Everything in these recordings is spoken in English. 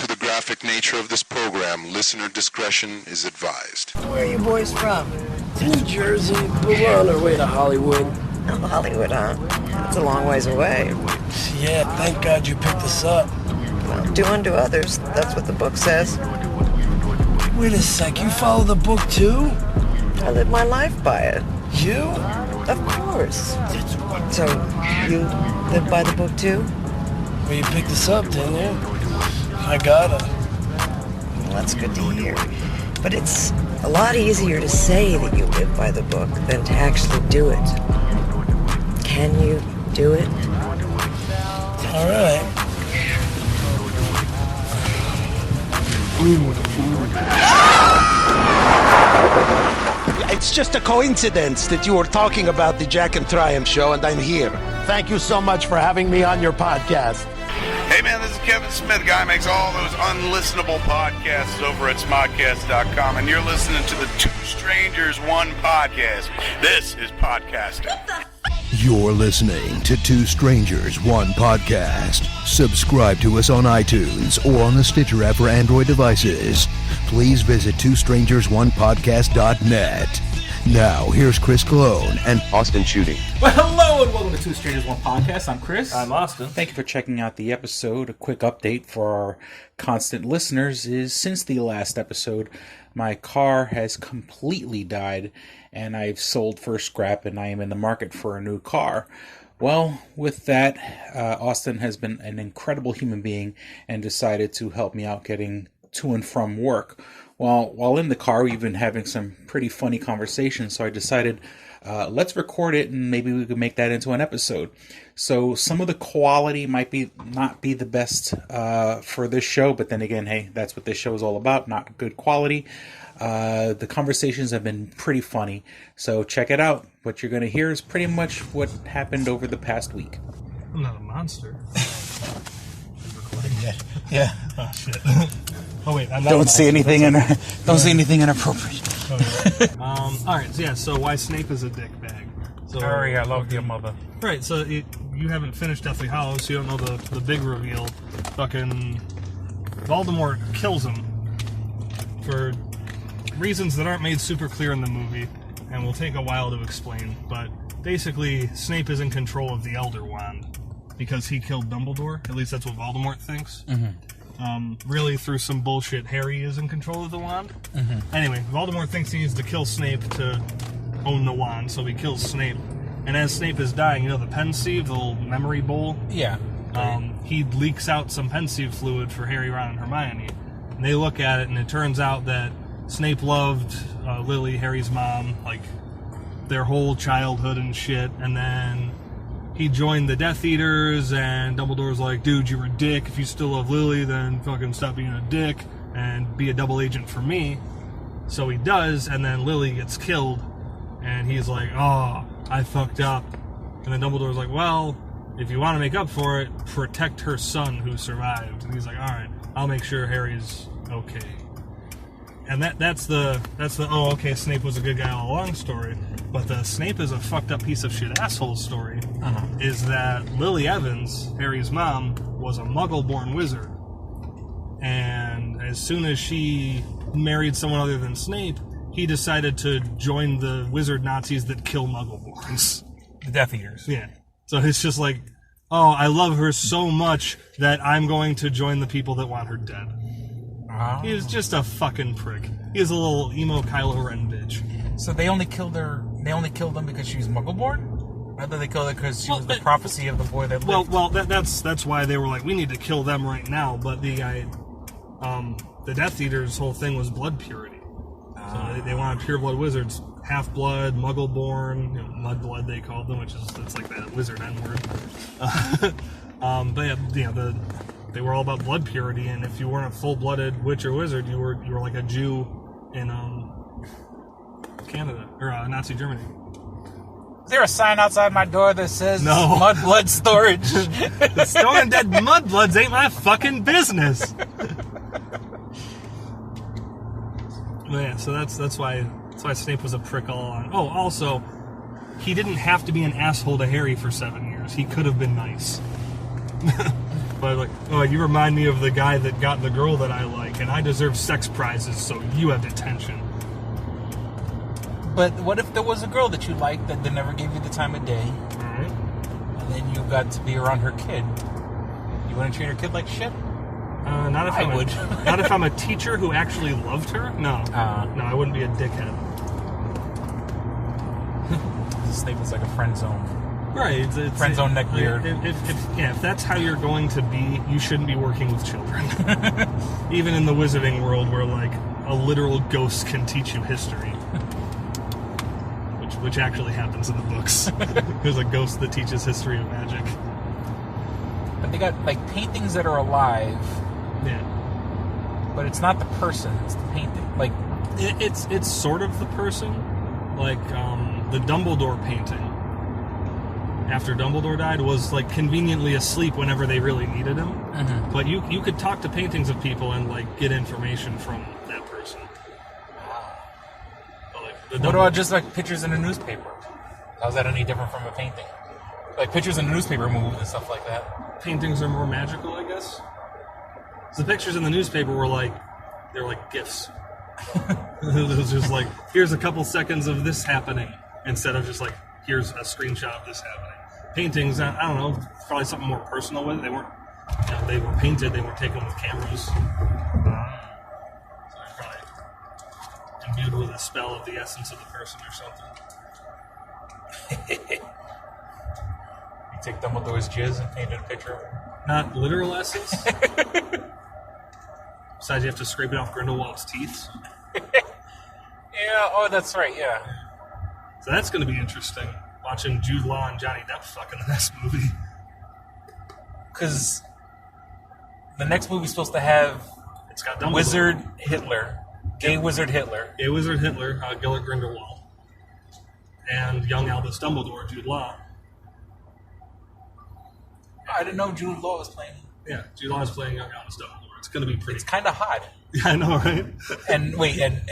to the graphic nature of this program, listener discretion is advised. Where are you boys from? New Jersey, but we're on our way to Hollywood. Oh, Hollywood, huh? It's a long ways away. Yeah, thank God you picked us up. Well, do unto others. That's what the book says. Wait a sec, you follow the book too? I live my life by it. You? Of course. So, you live by the book too? Well, you picked us up, didn't you? I gotta. Well, that's good to hear. But it's a lot easier to say that you live by the book than to actually do it. Can you do it? All right. It's just a coincidence that you were talking about the Jack and Triumph show, and I'm here. Thank you so much for having me on your podcast. Hey man, this is Kevin Smith, guy who makes all those unlistenable podcasts over at smodcast.com, and you're listening to the Two Strangers One podcast. This is podcasting. You're listening to Two Strangers One Podcast. Subscribe to us on iTunes or on the Stitcher app for Android devices. Please visit twostrangersonepodcast.net. Now, here's Chris Cologne and Austin Shooting. Well, hello and welcome to Two Strangers One Podcast. I'm Chris. I'm Austin. Thank you for checking out the episode. A quick update for our constant listeners is since the last episode, my car has completely died and I've sold for scrap and I am in the market for a new car. Well, with that, Austin has been an incredible human being and decided to help me out getting to and from work. Well, while in the car, we've been having some pretty funny conversations, so I decided let's record it and maybe we could make that into an episode. So some of the quality might not be the best for this show, but then again, hey, that's what this show is all about, not good quality. The conversations have been pretty funny, so check it out. What you're going to hear is pretty much what happened over the past week. I'm not a monster. Yeah. Oh, shit. Oh, wait. I'm not Don't say anything inappropriate. Alright, so why Snape is a dickbag. So, Harry, I love your mother. Right, so you haven't finished Deathly Hallows, so you don't know the big reveal. Fucking Voldemort kills him for reasons that aren't made super clear in the movie, and will take a while to explain, but basically Snape is in control of the Elder Wand because he killed Dumbledore. At least that's what Voldemort thinks. Mm-hmm. Really, through some bullshit, Harry is in control of the wand. Mm-hmm. Anyway, Voldemort thinks he needs to kill Snape to own the wand, so he kills Snape. And as Snape is dying, you know the Pensieve, the little memory bowl? Yeah. He leaks out some Pensieve fluid for Harry, Ron, and Hermione. And they look at it, and it turns out that Snape loved Lily, Harry's mom, like, their whole childhood and shit, and then he joined the Death Eaters, and Dumbledore's like, dude, you're a dick. If you still love Lily, then fucking stop being a dick and be a double agent for me. So he does, and then Lily gets killed, and he's like, oh, I fucked up. And then Dumbledore's like, well, if you want to make up for it, protect her son who survived. And he's like, alright, I'll make sure Harry's okay. And that's the oh, okay, Snape was a good guy all along story. But the Snape is a fucked up piece of shit asshole story is that Lily Evans, Harry's mom, was a Muggle-born wizard. And as soon as she married someone other than Snape, he decided to join the wizard Nazis that kill Muggle-borns. The Death Eaters. Yeah. So it's just like, oh, I love her so much that I'm going to join the people that want her dead. Oh. He was just a fucking prick. He is a little emo Kylo Ren bitch. So they only killed her. They only killed them because she was Muggle-born. Or did they kill her because she was the prophecy of the boy that lived? Well, that's why they were like, we need to kill them right now. But the guy, the Death Eaters' whole thing was blood purity. So they wanted pure blood wizards, half blood, Muggle-born, mudblood they called them, which is it's like that wizard N-word. But yeah, they were all about blood purity, and if you weren't a full-blooded witch or wizard, you were like a Jew in Canada or Nazi Germany. Is there a sign outside my door that says no mudblood storage? Storing dead mudbloods ain't my fucking business. Yeah, so that's why Snape was a prick all along. Oh, also, he didn't have to be an asshole to Harry for 7 years. He could have been nice. But like, oh, you remind me of the guy that got the girl that I like, and I deserve sex prizes, so you have detention. But what if there was a girl that you liked that they never gave you the time of day, Alright. and then you got to be around her kid? You wouldn't treat her kid like shit? Not if I I'm would. Not if I'm a teacher who actually loved her. No, no, I wouldn't be a dickhead. Snape is like a friend zone. Right, it's Friend zone neckbeard. If that's how you're going to be, you shouldn't be working with children. Even in the wizarding world, where like a literal ghost can teach you history, which actually happens in the books. There's a ghost that teaches history of magic. But they got like paintings that are alive. Yeah, But it's not the person; it's the painting. Like it's sort of the person, like the Dumbledore painting. After Dumbledore died, was like conveniently asleep whenever they really needed him. Mm-hmm. But you could talk to paintings of people and like get information from that person. But, like, what about just like pictures in a newspaper? How's that any different from a painting? Like pictures in a newspaper move and stuff like that. Paintings are more magical, I guess. So the pictures in the newspaper were like they're like GIFs. It was just like, here's a couple seconds of this happening, instead of just like, here's a screenshot of this happening. Paintings, I don't know, probably something more personal with it. They weren't, they were painted, they weren't taken with cameras. So they're probably imbued with a spell of the essence of the person or something. You take Dumbledore's jizz and paint a picture of him. Not literal essence. Besides, you have to scrape it off Grindelwald's teeth. Yeah, oh, that's right, yeah. So that's going to be interesting, watching Jude Law and Johnny Depp fuck in the next movie. Because the next movie's supposed to have It's got Dumbledore. Wizard Hitler, gay Wizard Hitler. Gay Wizard Hitler, Gellert Grindelwald, and young Albus Dumbledore, Jude Law. I didn't know Jude Law was playing. Yeah, Jude Law is playing young Albus Dumbledore. It's going to be pretty. It's kind of hot. Yeah, I know, right? And wait, and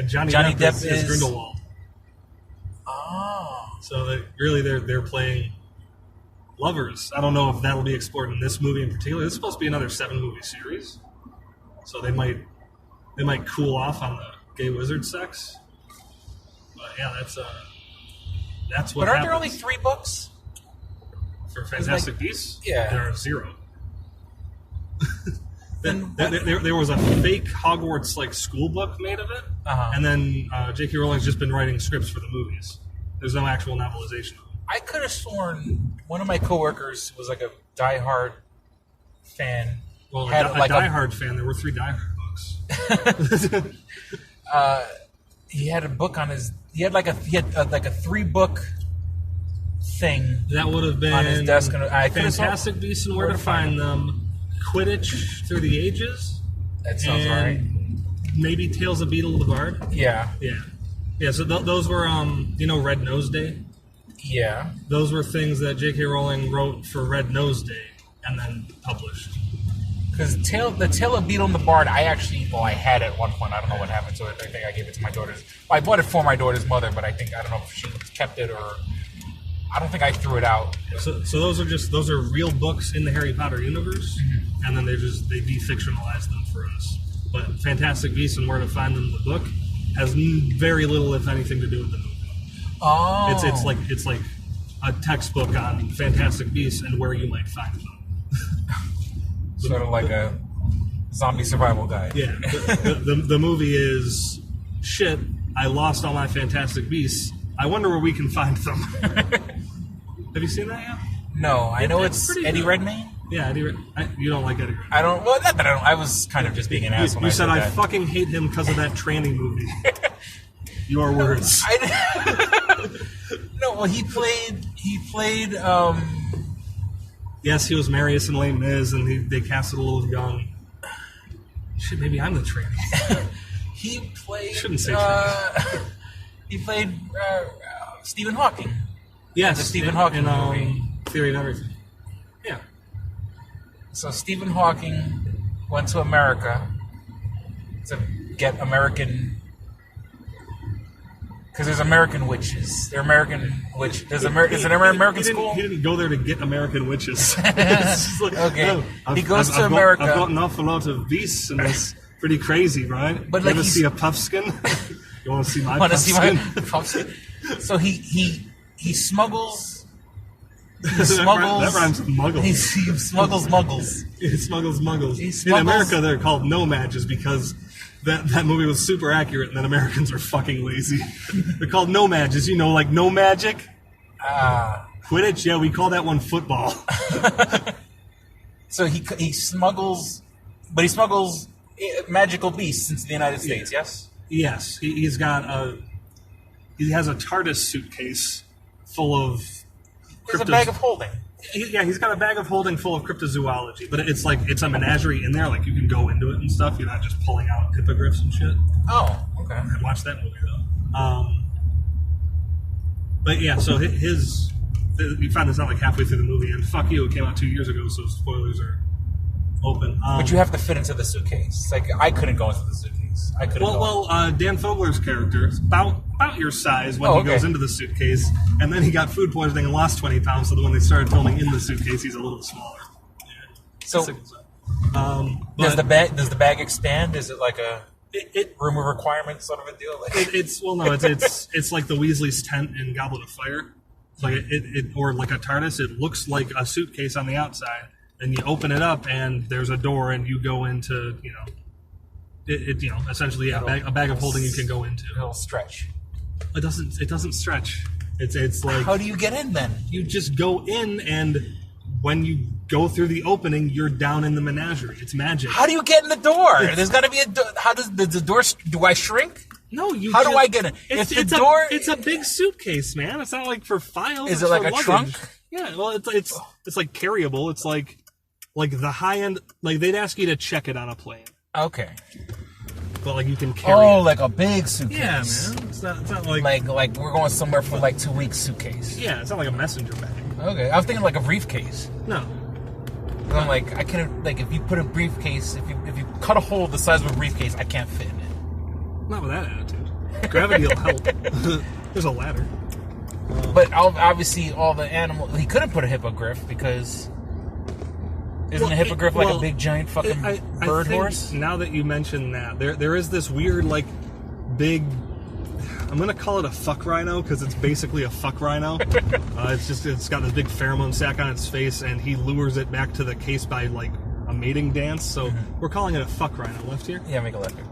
Johnny Depp is Grindelwald. Oh. So they're playing lovers. I don't know if that'll be explored in this movie in particular. It's supposed to be another 7-movie series, so they might cool off on the gay wizard sex. But yeah, that's what. But aren't there happens. only 3 books? For Fantastic Beasts? Yeah. There are 0. Then there was a fake Hogwarts like school book made of it, and then J.K. Rowling's just been writing scripts for the movies. There's no actual novelization of it. I could have sworn one of my coworkers was like a diehard fan. Well, had a like diehard fan. There were 3 Die Hard books. He had a book on his. He had like a 3-book thing That would have been on his desk. And I could have Fantastic Beasts and Where to Find Them, Quidditch Through the Ages. That sounds and right. Maybe Tales of Beetle the Bard. Yeah. Yeah. So those were Red Nose Day. Yeah. Those were things that J.K. Rowling wrote for Red Nose Day and then published. Because the Tale of Beetle and the Bard, I had at one point. I don't know what happened to it. I think I gave it to my daughter's. Well, I bought it for my daughter's mother, but I don't know if she kept it or. I don't think I threw it out. So those are real books in the Harry Potter universe, and then they defictionalize them for us. But Fantastic Beasts and Where to Find Them, the book, has very little, if anything, to do with the movie. Oh, It's like a textbook on Fantastic Beasts and where you might find them. sort of like a zombie survival guide. Yeah, the movie is shit. I lost all my Fantastic Beasts. I wonder where we can find them. Have you seen that yet? No, I know it's Eddie good. Redmayne. Yeah, Eddie you don't like Eddie Redmayne. I don't. Well, not that I don't. I was kind of just being an ass when You I said I that. fucking hate him because of that tranny movie. Your words. No, well, he played. Yes, he was Marius and Les Mis, and they casted a little young. Shit, maybe I'm the tranny. He played. Shouldn't say tranny. He played Stephen Hawking. Yes, the Stephen Hawking movie. Theory of Everything. Yeah. So Stephen Hawking went to America to get American Because there's American witches. They're American witch. Is it an American school? He didn't go there to get American witches. It's like, Okay. He goes to America. I've got an awful lot of beasts, and it's pretty crazy, right? But you like ever see a puffskin? You want to see my puffskin? So he smuggles. He That smuggles. rhymes with muggle. He smuggles muggles. He smuggles muggles. He In smuggles- America, they're called no-matches because that movie was super accurate, and then Americans are fucking lazy. They're called no-matches, like no magic. Quidditch, yeah, we call that one football. So he smuggles, but he smuggles magical beasts into the United States. Yes. Yes, he has a TARDIS suitcase full of. There's a bag of holding. He's got a bag of holding full of cryptozoology, but it's a menagerie in there. Like you can go into it and stuff. You're not just pulling out hippogriffs and shit. Oh, okay. I watched that movie though. But yeah, so you found this out like halfway through the movie, and fuck you, it came out 2 years ago, so spoilers are open. But you have to fit into the suitcase. It's like I couldn't go into the suitcase. I couldn't. Dan Fogler's character is about your size when he goes into the suitcase, and then he got food poisoning and lost 20 pounds. So that when they started filming in the suitcase, he's a little smaller. Yeah. So does the bag expand? Is it like a room of requirements sort of a deal? It's like the Weasley's tent in Goblet of Fire. It's like or like a TARDIS. It looks like a suitcase on the outside, and you open it up, and there's a door, and you go into essentially a bag of holding you can go into. It'll stretch. It doesn't stretch. It's like, how do you get in then? You just go in, and when you go through the opening, you're down in the menagerie. It's magic. How do you get in the door? There's got to be a door. How does the door? Do I shrink? No, you. How do I get in? It's a big suitcase, man. It's not like for files. Is it like a luggage. trunk? Yeah. Well, it's like carryable. It's like the high end. Like they'd ask you to check it on a plane. Okay. But like you can carry it. Like a big suitcase. Yeah, man. It's not like we're going somewhere for like 2 weeks suitcase. Yeah, it's not like a messenger bag. Okay, I was thinking like a briefcase. No. I'm like, I can't, like, if you put a briefcase, if you cut a hole the size of a briefcase, I can't fit in it. Not with that attitude. Gravity will help. There's a ladder. But obviously, all the animals, he couldn't put a hippogriff because isn't a hippogriff like a big giant fucking bird horse? Now that you mention that, there is this weird like big. I'm gonna call it a fuck rhino because it's basically a fuck rhino. It's got this big pheromone sac on its face, and he lures it back to the case by like a mating dance. So we're calling it a fuck rhino. Left here? Yeah, make a left here.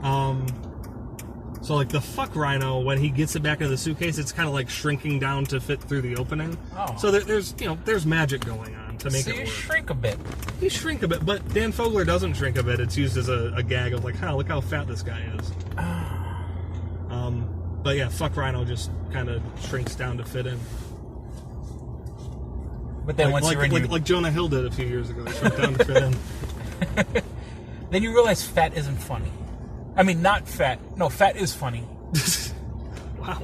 So like the fuck rhino, when he gets it back into the suitcase, it's kind of like shrinking down to fit through the opening. Oh. So there's magic going on to make it work. Shrink a bit. You shrink a bit, but Dan Fogler doesn't shrink a bit. It's used as a gag of like, look how fat this guy is. But yeah, fuck rhino just kind of shrinks down to fit in. But then once you're in, like Jonah Hill did a few years ago, he shrunk down to fit in. Then you realize fat isn't funny. I mean, not fat. No, fat is funny. Wow.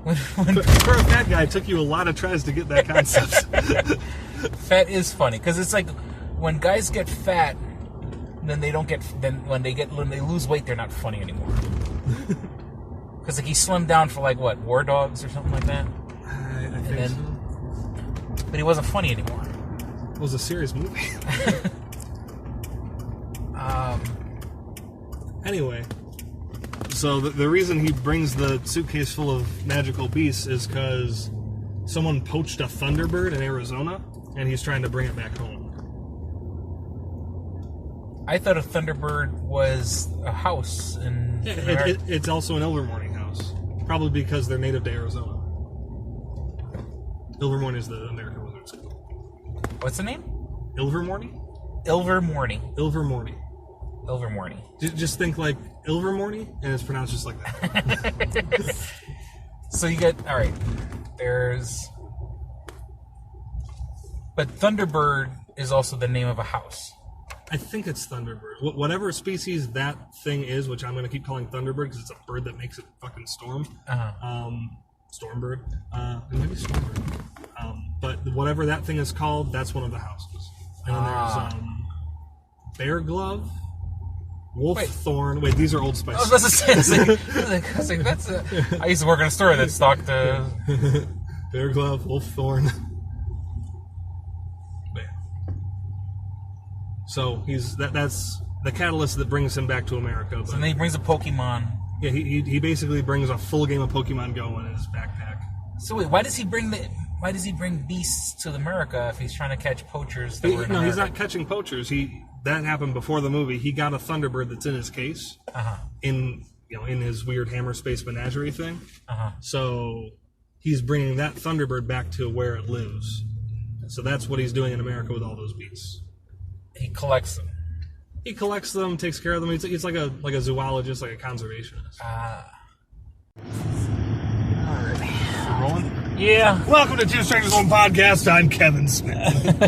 For a fat guy, it took you a lot of tries to get that concept. Fat is funny because it's like when guys get fat, then they don't get. Then when they lose weight, they're not funny anymore. Because like he slimmed down for like what, War Dogs or something like that. I think so. But he wasn't funny anymore. It was a serious movie. Anyway, so the reason he brings the suitcase full of magical beasts is because someone poached a Thunderbird in Arizona, and he's trying to bring it back home. I thought a Thunderbird was a house in it's also an Ilvermorny house, probably because they're native to Arizona. Ilvermorny is the American Wizard School. What's the name? Ilvermorny? Ilvermorny. Ilvermorny. Ilvermorny. Just think like Ilvermorny, and it's pronounced just like that. So you get, all right, but Thunderbird is also the name of a house. I think it's Thunderbird. Whatever species that thing is, which I'm going to keep calling Thunderbird because it's a bird that makes it fucking storm. Stormbird. Maybe Stormbird. But whatever that thing is called, that's one of the houses. And then there's Bear Glove. Wolfthorn. Wait, these are Old Spice. I was about to say, I was like, that's I used to work in a store that stocked Bear Glove, Wolfthorn. So that's the catalyst that brings him back to America. But, and then he brings a Pokemon. Yeah, he basically Brings a full game of Pokemon Go in his backpack. So wait, why does he bring beasts to America if he's trying to catch poachers? That were in No, America? he's not catching poachers. That happened before the movie. He got a Thunderbird that's in his case, in his weird hammer space menagerie thing. So he's bringing that Thunderbird back to where it lives. So that's what he's doing in America with all those beasts. He collects them. He collects them, takes care of them. It's like a zoologist, like a conservationist. Rolling? Yeah. Welcome to Two Strangers One Podcast. I'm Kevin Smith.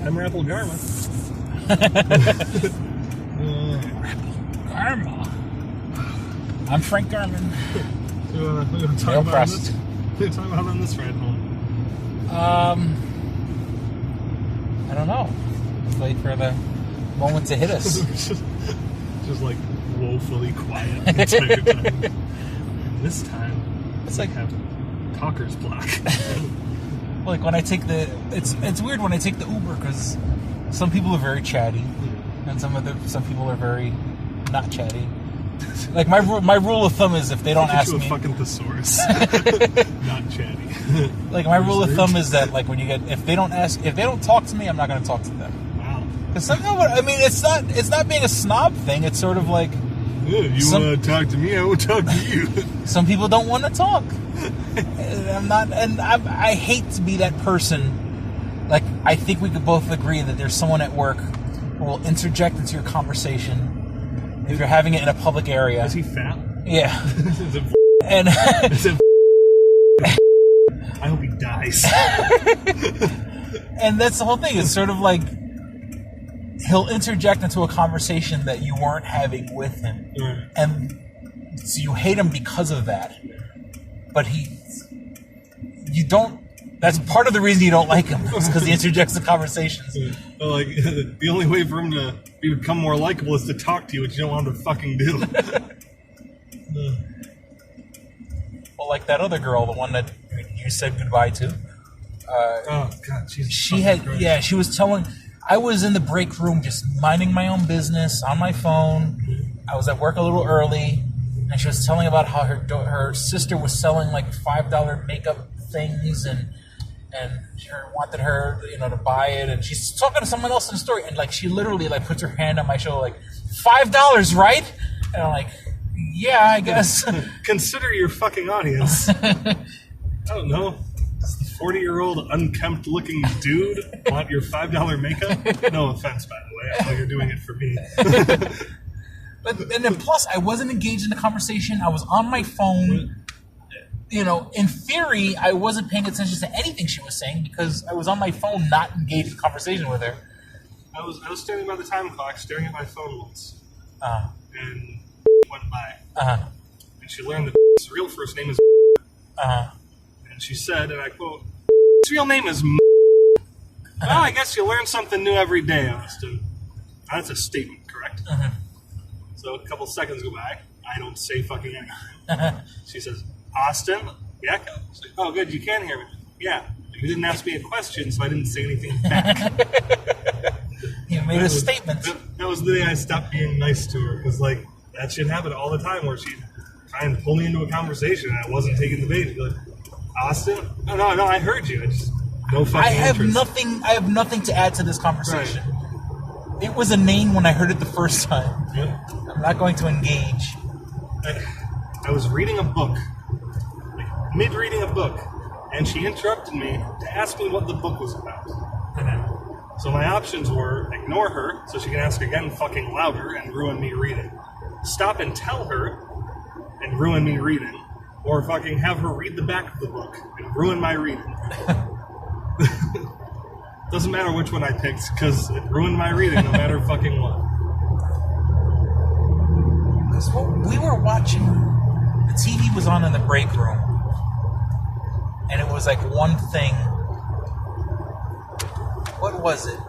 I'm Rappel Garma. Garma. I'm Frank Garman. We're going to talk about this. We're talk about on this ride home. I don't know. Let's wait for the moment to hit us. just like woefully quiet the entire time. This time, it's like have talker's block. Like when I take it's weird when I take the Uber because some people are very chatty and some people are very not chatty. Like my rule of thumb is if they don't ask me, fucking thesaurus, not chatty. Like my rule of thumb is that like when if they don't talk to me, I'm not going to talk to them. Wow. Because somehow, I mean, it's not being a snob thing. It's sort of like, yeah, you want to talk to me, I will talk to you. Some people don't want to talk. I hate to be that person. Like, I think we could both agree that there's someone at work who will interject into your conversation if you're having it in a public area. Is he fat? Yeah. Is it and is it I hope he dies. And that's the whole thing. It's sort of like he'll interject into a conversation that you weren't having with him. Right. And so you hate him because of that. But you don't, that's part of the reason you don't like him, is because he interjects the conversations. Well, like, the only way for him to become more likable is to talk to you, which you don't want him to fucking do. Well, like that other girl, the one that you said goodbye to. Oh, God, she was telling, I was in the break room just minding my own business on my phone. I was at work a little early, and she was telling about how her sister was selling like $5 makeup things, and she wanted her, to buy it, and she's talking to someone else in the story, and like she literally like puts her hand on my shoulder, like $5, right? And I'm like, yeah, I guess. Consider your fucking audience. I don't know. Does the 40-year-old unkempt-looking dude want your $5 makeup? No offense, by the way. I know you're doing it for me. And then plus, I wasn't engaged in the conversation. I was on my phone. In theory, I wasn't paying attention to anything she was saying because I was on my phone, not engaged in conversation with her. I was standing by the time clock, staring at my phone once, and went by. And she learned that his real first name is. And she said, and I quote, "His real name is." Well, I guess you learn something new every day, Austin. That's a statement, correct? So a couple seconds go by. I don't say fucking anything. She says, "Austin?" Yeah. Like, oh, good. You can hear me. Yeah. You didn't ask me a question, so I didn't say anything back. You made a statement. That was the day I stopped being nice to her, because like that shit happened all the time, where she'd try and pull me into a conversation, and I wasn't taking the bait. She'd be like, "Austin? No, I heard you. I just no fucking interest." I have nothing to add to this conversation. Right. It was inane when I heard it the first time. Yeah. I'm not going to engage. I was reading a book, like mid-reading a book, and she interrupted me to ask me what the book was about. So my options were ignore her, so she can ask again fucking louder and ruin me reading. Stop and tell her and ruin me reading. Or fucking have her read the back of the book and ruin my reading. Doesn't matter which one I picked, because it ruined my reading no matter fucking what. Because we were watching, the TV was on in the break room, and it was like one thing. What was it?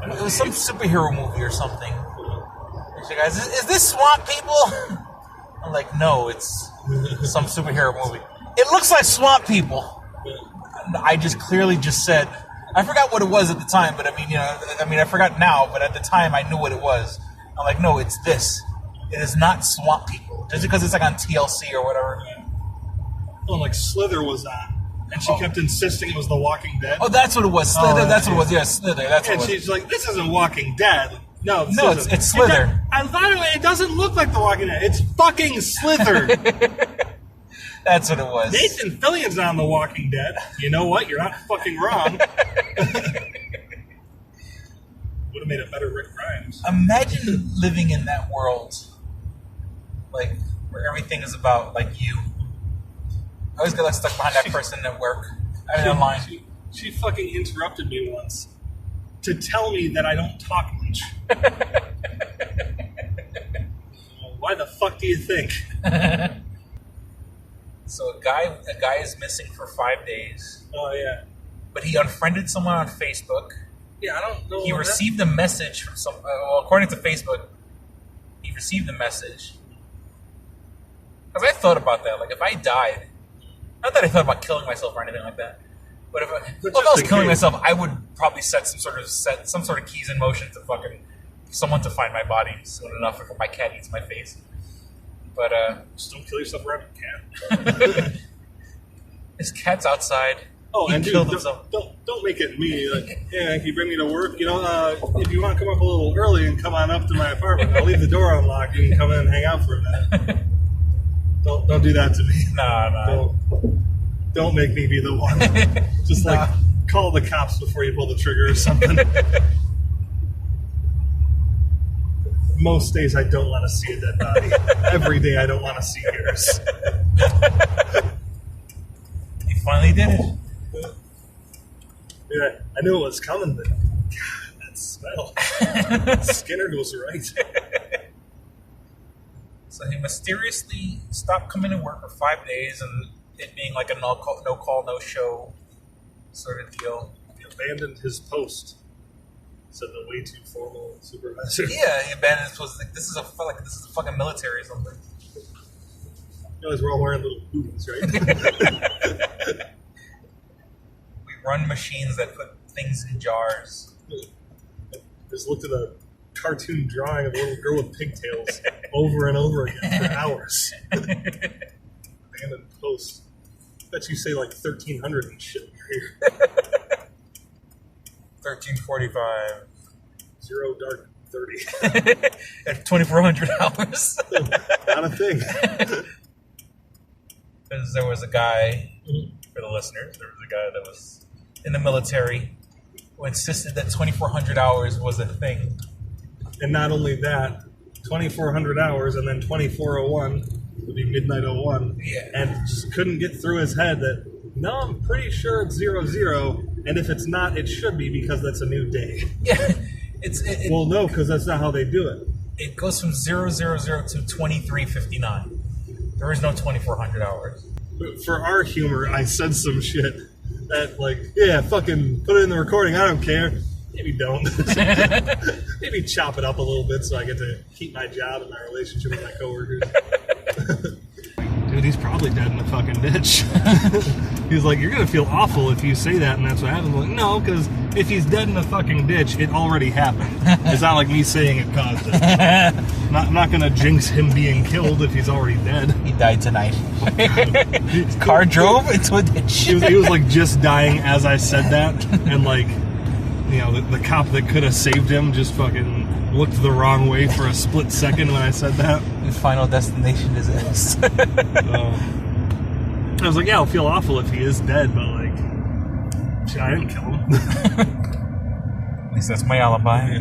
It was some superhero movie or something. She goes, is this Swamp People? I'm like, no, it's some superhero movie. It looks like Swamp People. I just clearly just said, I forgot what it was at the time, but I forgot now, but at the time I knew what it was. I'm like, no, it's this. It is not Swamp People. Just because it's like on TLC or whatever. Oh, like Slither was on. And she kept insisting it was The Walking Dead. Oh, that's what it was. Slither, that's what it was. Yeah, Slither, that's what it was. And she's like, this isn't Walking Dead. No, it's Slither. I thought it doesn't look like The Walking Dead. It's fucking Slither. That's what it was. Nathan Fillion's on The Walking Dead. You know what? You're not fucking wrong. Would have made a better Rick Grimes. Imagine living in that world, like where everything is about like you. I always get like stuck behind that person at work. Online. She fucking interrupted me once to tell me that I don't talk much. Why the fuck do you think? So a guy is missing for 5 days. Oh yeah. But he unfriended someone on Facebook. Yeah, I don't know. He received a message from some. Well, according to Facebook, he received a message. Because I thought about that. Like, if I died, not that I thought about killing myself or anything like that, but if I was killing myself, I would probably set some sort of keys in motion to fucking someone to find my body soon enough if my cat eats my face. But just don't kill yourself around your cat. His cat's outside. Oh, he and killed dude, himself. Don't make it me. Like, yeah, can you bring me to work? You know, if you want to come up a little early and come on up to my apartment, I'll leave the door unlocked. You can come in and hang out for a minute. Don't do that to me. Nah. Don't make me be the one. Just like call the cops before you pull the trigger or something. Most days I don't want to see a dead body. Every day I don't want to see yours. He finally did it. Yeah, I knew it was coming, but God, that smell. Skinner was right. So he mysteriously stopped coming to work for 5 days, and it being like a no call, no show sort of deal. He abandoned his post. Said the way too formal supervisor. Yeah, he abandoned his post. Like, this is a fucking military or something. You realize we're all wearing little booties, right? We run machines that put things in jars. Just looked at a cartoon drawing of a little girl with pigtails over and over again for hours. Abandoned post. Bet you say like 1300 and shit here. 1345. Zero dark 30. At 2400 hours. Not a thing. Because there was a guy, for the listeners, there was a guy that was in the military who insisted that 2400 hours was a thing. And not only that, 2400 hours and then 2401 would be midnight 01. Yeah. And just couldn't get through his head that, no, I'm pretty sure it's 00. And if it's not, it should be because that's a new day. Yeah. Well, no, because that's not how they do it. It goes from 000 to 2359. There is no 2400 hours. For our humor, I said some shit that, like, yeah, fucking put it in the recording, I don't care. Maybe don't. Maybe chop it up a little bit so I get to keep my job and my relationship with my coworkers. Dude, he's probably dead in the fucking ditch. He's like, you're going to feel awful if you say that, and that's what happens. I'm like, no, because if he's dead in the fucking ditch, it already happened. It's not like me saying it caused it. I'm not going to jinx him being killed if he's already dead. He died tonight. His car drove into a ditch. He was like just dying as I said that, and like, you know, the cop that could have saved him just fucking looked the wrong way for a split second when I said that. His final destination is this. I was like, yeah, I'll feel awful if he is dead, but like, shit, I didn't kill him. At least that's my alibi.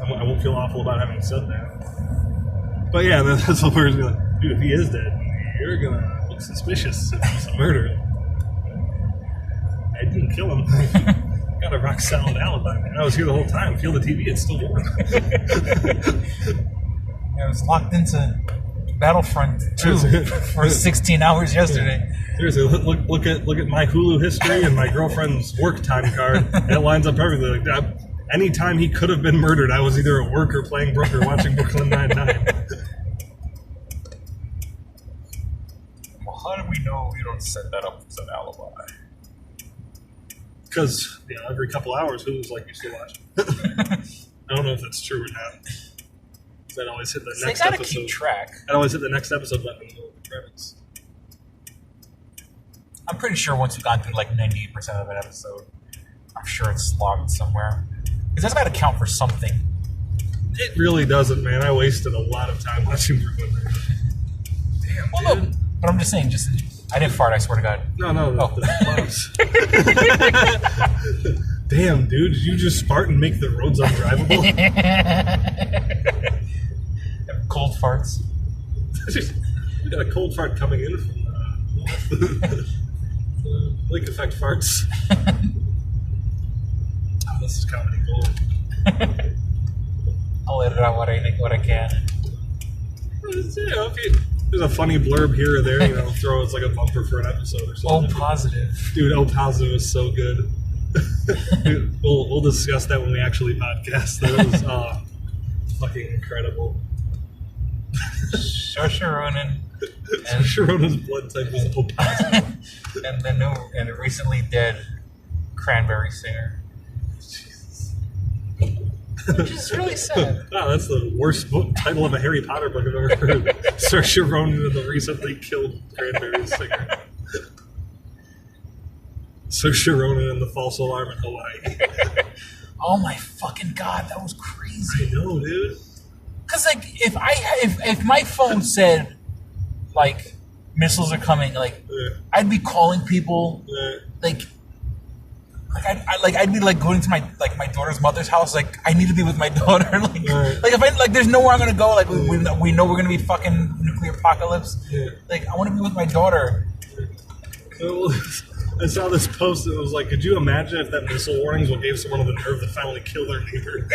I won't feel awful about having said that. But yeah, that's what we're like, dude, if he is dead, you're gonna look suspicious if it's a murder. I didn't kill him. Got a rock solid alibi, man. I was here the whole time. Feel the TV, it's still warm. I was locked into Battlefront 2 for 16 hours yesterday. Seriously, look at my Hulu history and my girlfriend's work time card. It lines up perfectly. Like, anytime he could have been murdered, I was either at work or playing Brooke or watching Brooklyn Nine-Nine. Well, how do we know you don't set that up as an alibi? Because, every couple hours, Hulu's like, you still watch it. I don't know if that's true or not. Because I'd always hit the next episode. They gotta keep track. I'd always hit the next episode button in the credits. I'm pretty sure once you've gone through like 98% of an episode, I'm sure it's logged somewhere. Because that's gotta count for something. It really doesn't, man. I wasted a lot of time watching Brooklyn Nine-Nine. Damn, well, no, but I'm just saying, I didn't fart, I swear to God. No. Close. Damn, dude, did you just fart and make the roads undrivable? Cold farts. We got a cold fart coming in from lake effect farts. Oh, this is comedy gold. I'll edit out what I can. There's a funny blurb here or there, throw as like a bumper for an episode or something. Oh, positive. Dude, Oh Positive is so good. Dude, we'll discuss that when we actually podcast. That was fucking incredible. Saoirse Ronan. And Sharona's blood type is O positive. And the new and recently dead Cranberry singer. Jesus. Which is really sad. Wow, that's the worst title of a Harry Potter book I've ever heard. Saoirse Ronan and the recently killed Cranberry singer. Saoirse Ronan and the false alarm in Hawaii. Oh my fucking God, that was crazy. I know, dude. Because like, if my phone said like missiles are coming, like I'd be calling people, I'd be like going to my daughter's mother's house. Like I need to be with my daughter. Like if there's nowhere I'm gonna go. Like we know we're gonna be fucking nuclear apocalypse. Yeah. Like I want to be with my daughter. I saw this post that was like, could you imagine if that missile warnings what gave someone the nerve to finally kill their neighbor?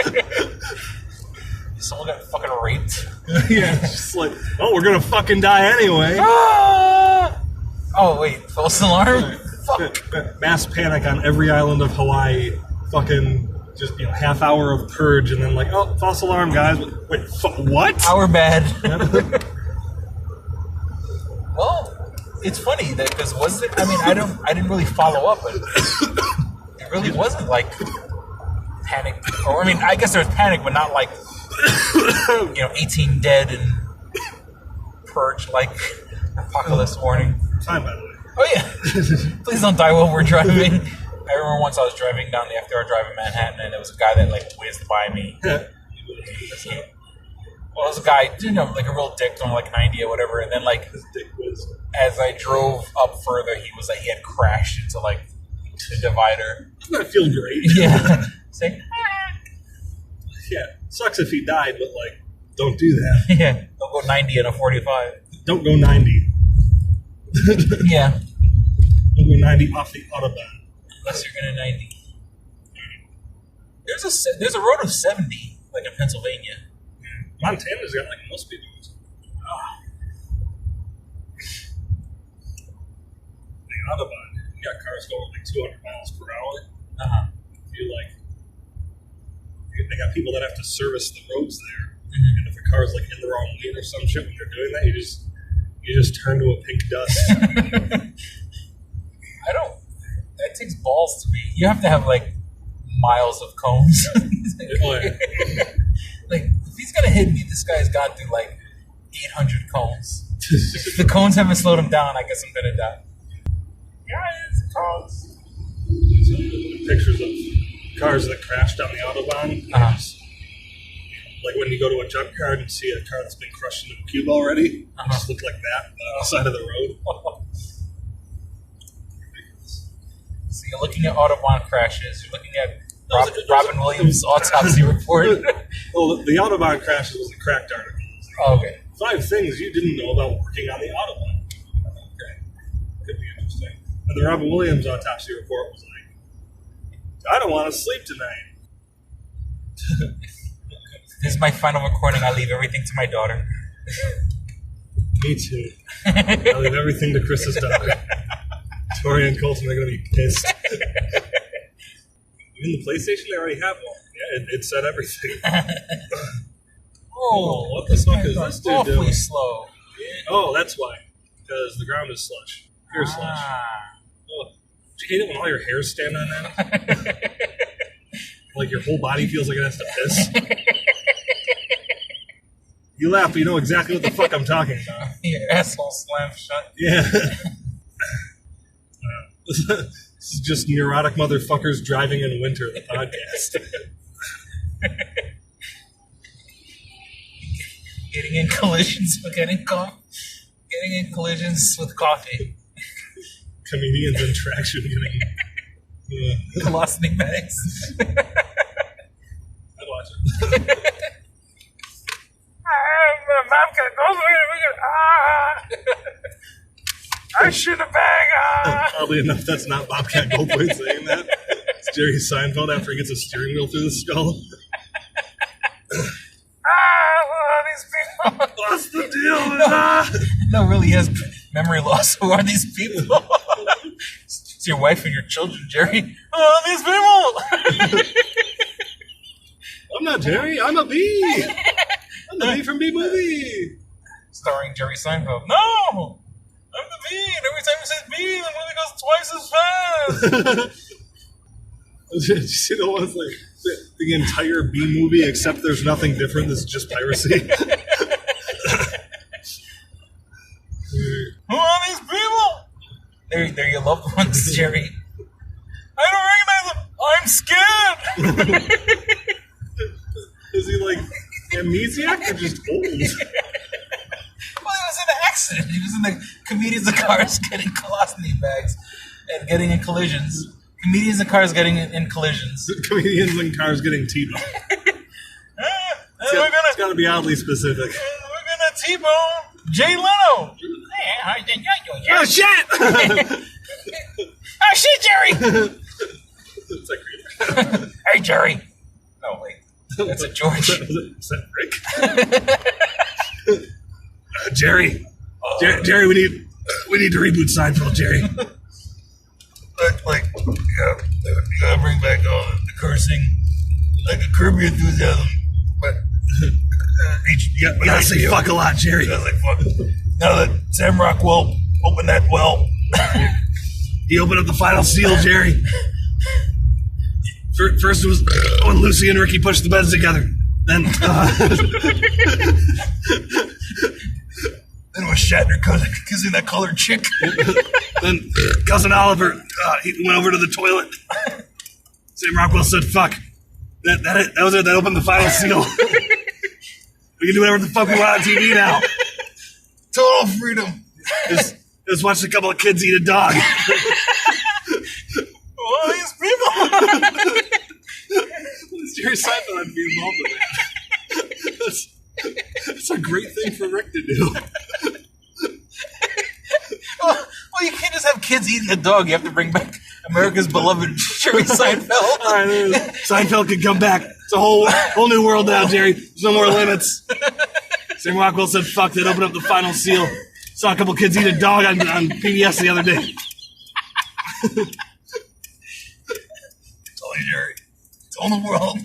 Someone got fucking raped. Yeah, it's just like, oh, we're gonna fucking die anyway. Ah! Oh wait, false alarm. Fuck. Mass panic on every island of Hawaii. Fucking just half hour of purge, and then like, oh, false alarm, guys. Wait, what? Our bad. Well, it's funny that because was it? I mean, I didn't really follow up, but it really wasn't like panic. Or I mean, I guess there was panic, but not like 18 dead and purge like apocalypse warning. Time, by the way. Oh yeah, please don't die while we're driving. I remember once I was driving down the FDR Drive in Manhattan, and there was a guy that like whizzed by me. Well, there was a guy, like a real dick, doing like 90 or whatever, and then like as I drove up further, he had crashed into like the divider. Doesn't that feel great? Yeah. It's like, yeah, sucks if he died, but like, don't do that. Yeah, don't go 90 in a 45. Don't go 90. Yeah. Don't go 90 off the Autobahn. Unless you're gonna 90. There's a road of 70, like in Pennsylvania. Montana's got like most people. The Autobahn, you got cars going like 200 miles per hour. They got people that have to service the roads there, and if a car's like in the wrong lane or some shit when they're doing that, you just turn to a pink dust. That takes balls to me. You have to have like miles of cones. Like if he's gonna hit me, this guy's gone through like 800 cones. If the cones haven't slowed him down, I guess I'm gonna die. Guys, cones. So, pictures of cars that crashed down the Autobahn. Like when you go to a junkyard and see a car that's been crushed into a cube already, it just looked like that on the side of the road. So you're looking at Autobahn crashes. You're looking at Robin Williams' autopsy report. Well, the Autobahn crashes was a cracked article. Oh, okay. 5 things you didn't know about working on the Autobahn. Okay. Could be interesting. And the Robin Williams autopsy report was like, I don't want to sleep tonight. This is my final recording. I leave everything to my daughter. Me too. I leave everything to Chris's daughter. Tori and Colton are going to be pissed. Even the PlayStation, they already have one. Yeah, it said everything. Oh, what the fuck is this dude doing? Awfully slow. Oh, that's why. Because the ground is slush. Pure slush. Oh, do you hate it when all your hairs stand on that? Like your whole body feels like it has to piss? You laugh, but you know exactly what the fuck I'm talking about. Your asshole slammed shut. Yeah. This is just neurotic motherfuckers driving in winter, the podcast. Getting in collisions with getting collisions with coffee. Comedians in traction getting Colostomy bags. I'd watch it. I shoot a bag. Oddly enough, that's not Bobcat Goldthwait saying that. It's Jerry Seinfeld after he gets a steering wheel through the skull. These people. What's the deal? No, really, he has memory loss. Who are these people? It's your wife and your children, Jerry. Oh, these people. I'm not Jerry. I'm a bee. I'm the bee from Bee Movie. Starring Jerry Seinfeld. No! I'm the bee, and every time he says bee, the movie goes twice as fast. Did you see the ones like the entire Bee Movie, except there's nothing different. This is just piracy. Who are these people? They're your loved ones, Jerry. I don't recognize them. I'm scared. Is he like amnesiac or just old? Well, he was in an accident. He was in the comedians of cars getting colostomy bags and getting in collisions. Comedians and cars getting in collisions. Comedians and cars getting T-boned. It's got to be oddly specific. We're gonna T-bone Jay Leno. Oh shit! Oh shit, Jerry! It's like Hey, Jerry. Oh wait, that's a George. Is that Rick? Jerry, Jerry, we need to reboot Seinfeld, Jerry. You gotta bring back all the cursing, like a Curb Your Enthusiasm. But you gotta say fuck a lot, Jerry. Now that Sam Rockwell opened that well, he opened up the final seal, Jerry. First it was when Lucy and Ricky pushed the beds together. Then then it was Shatner kissing that colored chick. Then Cousin Oliver, he went over to the toilet. Sam Rockwell said, fuck. That was it. That opened the final seal. We can do whatever the fuck we want on TV now. Total freedom. Just watched a couple of kids eat a dog. All these people. Jerry Seinfeld had to be involved in that. That's a great thing for Rick to do. Well, you can't just have kids eating a dog. You have to bring back America's beloved Jerry Seinfeld. All right, Seinfeld can come back. It's a whole new world now, Jerry. There's no more limits. Sam Rockwell said, fuck, that opened up the final seal. Saw a couple kids eat a dog on PBS the other day. Oh, Jerry. It's all the world.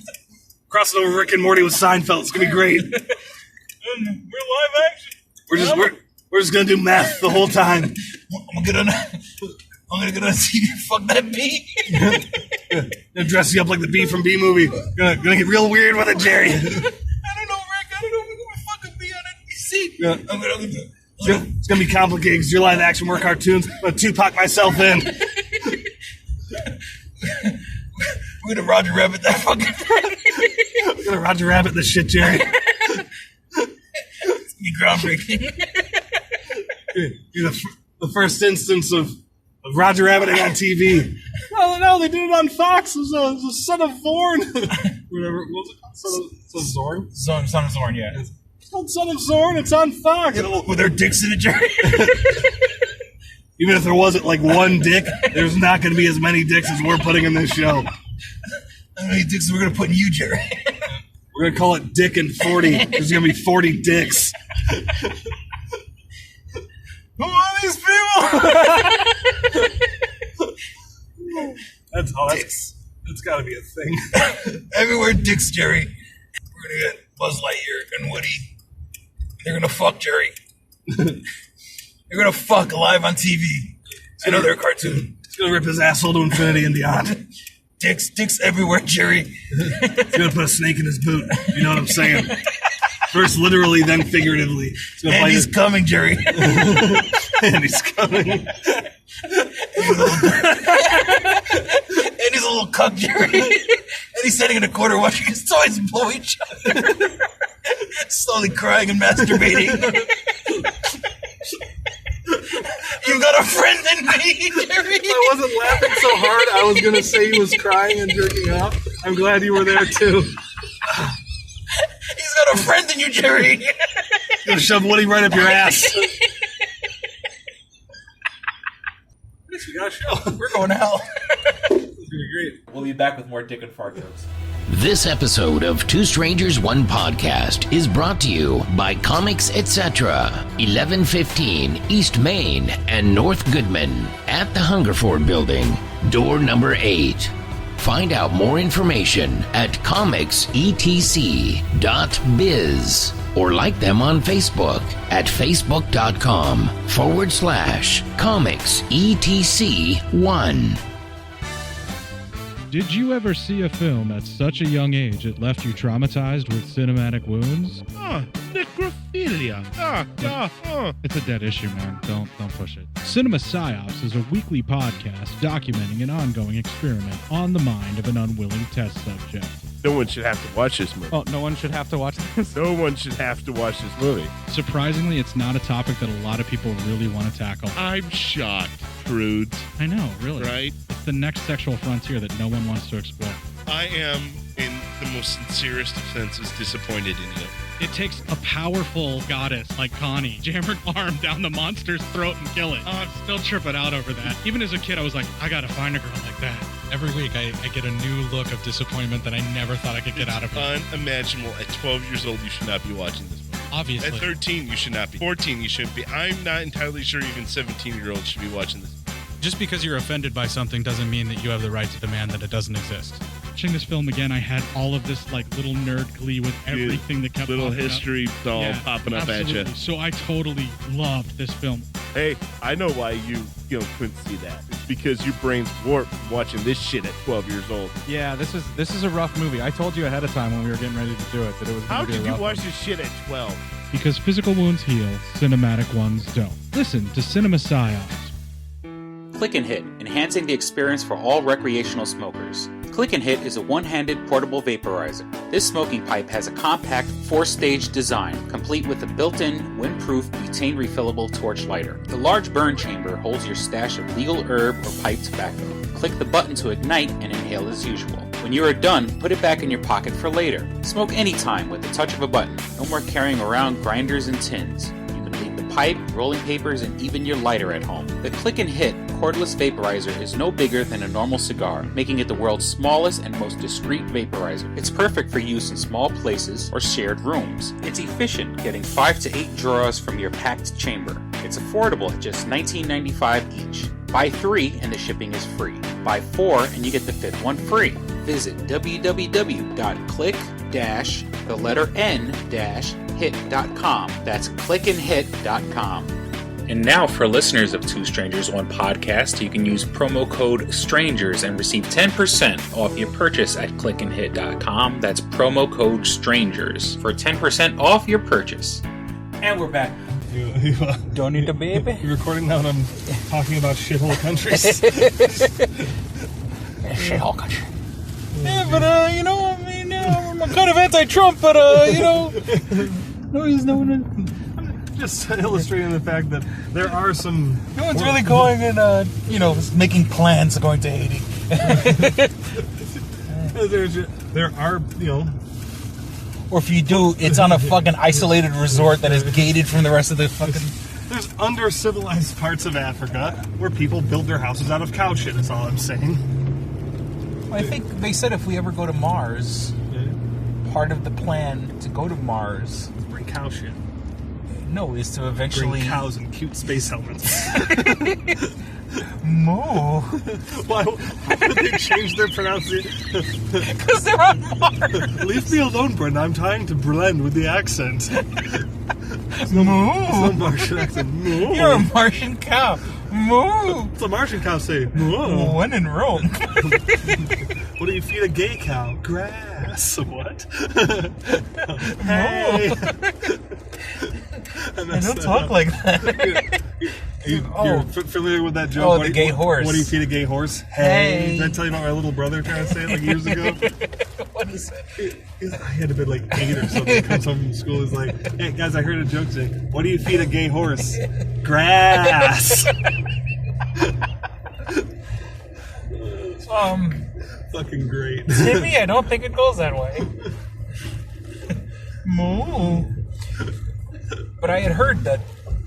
Crossing over Rick and Morty with Seinfeld. It's going to be great. We're live action. We're just going to do meth the whole time. I'm going to get on TV and fuck that bee. Gonna dress you up like the bee from Bee Movie. Gonna get real weird with it, Jerry. I don't know, Rick. I don't know if we're going to fuck a bee on NBC. Yeah. It's gonna be complicated because your live action were cartoons. I'm gonna Tupac myself in. We're gonna Roger Rabbit that fucking thing. We're gonna Roger Rabbit this shit, Jerry. It's gonna be groundbreaking. You're the first instance of Roger Rabbiting on TV. No, they did it on Fox. It was a Son of Zorn. Whatever. What was it called? Son of Zorn? Son of Zorn, yeah. It's called Son of Zorn. It's on Fox. With their dicks in it, Jerry. Even if there wasn't like one dick, there's not going to be as many dicks as we're putting in this show. How many dicks are we going to put in you, Jerry? We're going to call it Dick and 40. There's going to be 40 dicks. Who are these people? That's It's got to be a thing. Everywhere dicks, Jerry. We're gonna get Buzz Lightyear and Woody. They're gonna fuck Jerry. They're gonna fuck live on TV. I know they're a cartoon. He's gonna rip his asshole to infinity and beyond. Dicks everywhere, Jerry. He's gonna put a snake in his boot. You know what I'm saying? First literally, then figuratively. And he's coming, Jerry. And he's coming. And he's a little cuck, Jerry. And he's sitting in a corner watching his toys blow each other. Slowly crying and masturbating. You got a friend in me, Jerry. I wasn't laughing so hard, I was going to say he was crying and jerking off. I'm glad you were there, too. He's got a friend in you, Jerry. He's going to shove Woody right up your ass. I guess we got a show. We're going to hell. Great. We'll be back with more Dick and Fart jokes. This episode of Two Strangers, One Podcast is brought to you by Comics Etc. 1115 East Main and North Goodman at the Hungerford Building, door number 8. Find out more information at comicsetc.biz or like them on Facebook at facebook.com/comicsetc1. Did you ever see a film at such a young age it left you traumatized with cinematic wounds? Necrophilia. It's a dead issue, man. Don't push it. Cinemapsyops is a weekly podcast documenting an ongoing experiment on the mind of an unwilling test subject. No one should have to watch this movie. Oh, no one should have to watch this? No one should have to watch this movie. Surprisingly, it's not a topic that a lot of people really want to tackle. I'm shocked, prudes. I know, really. Right? It's the next sexual frontier that no one wants to explore. I am, in the most sincerest of senses, disappointed in you. It takes a powerful goddess like Connie, jam her arm down the monster's throat and kill it. Oh, I'm still tripping out over that. Even as a kid, I was like, I gotta find a girl like that. Every week, I get a new look of disappointment that I never thought I could get out of it. Unimaginable. At 12 years old, you should not be watching this movie. Obviously. At 13, you should not be. 14, you shouldn't be. I'm not entirely sure even 17-year-olds should be watching this. Just because you're offended by something doesn't mean that you have the right to demand that it doesn't exist. Watching this film again, I had all of this like little nerd glee with everything that kept little popping history up. doll popping up absolutely. at you. So I totally loved this film. Hey, I know why you couldn't see that. It's because your brain's warped from watching this shit at 12 years old. Yeah, this is a rough movie. I told you ahead of time when we were getting ready to do it that it was going to be a rough. How did you watch this shit at 12? Because physical wounds heal, cinematic ones don't. Listen to Cinemapsyops. Click and Hit, enhancing the experience for all recreational smokers. Click and Hit is a one-handed portable vaporizer. This smoking pipe has a compact 4-stage design, complete with a built-in, windproof, butane refillable torch lighter. The large burn chamber holds your stash of legal herb or pipe tobacco. Click the button to ignite and inhale as usual. When you are done, put it back in your pocket for later. Smoke anytime with the touch of a button. No more carrying around grinders and tins. You can leave the pipe, rolling papers, and even your lighter at home. The Click and Hit cordless vaporizer is no bigger than a normal cigar, making it the world's smallest and most discreet vaporizer. It's perfect for use in small places or shared rooms. It's efficient, getting 5 to 8 draws from your packed chamber. It's affordable at just $19.95 each. Buy 3 and the shipping is free. Buy 4 and you get the 5th one free. Visit www.click-hit.com. That's clickandhit.com. And now, for listeners of Two Strangers, One Podcast, you can use promo code STRANGERS and receive 10% off your purchase at clickandhit.com. That's promo code STRANGERS for 10% off your purchase. And we're back. Don't need a baby? You're recording now when I'm talking about shithole countries? Shithole country. Yeah, but, I'm kind of anti-Trump, but, no, he's no one. Just illustrating the fact that there are some... No one's really going and, making plans to going to Haiti. There are, Or if you do, it's on a fucking isolated resort that is gated from the rest of the fucking... There's under-civilized parts of Africa where people build their houses out of cow shit, is all I'm saying. Well, I think they said if we ever go to Mars, part of the plan to go to Mars... Bring cow shit. No, is to eventually... Bring cows and cute space helmets. Moo. Why would they change their pronunciation? Because they're on Mars. Leave me alone, Brenda. I'm trying to blend with the accent. Moo. It's no Martian accent. Moo. You're a Martian cow. Moo. What's a Martian cow say? Moo. When in Rome. What do you feed a gay cow? Grass. What? Hey. I don't talk like that. You're familiar with that joke? Oh, the gay horse. What do you feed a gay horse? Hey. Did I tell you about my little brother trying to say it like years ago? What is it? I had to be like 8 or something. He comes home from school. He's like, "Hey guys, I heard a joke today. What do you feed a gay horse? Grass." Fucking great. Timmy, I don't think it goes that way. Moo. But I had heard that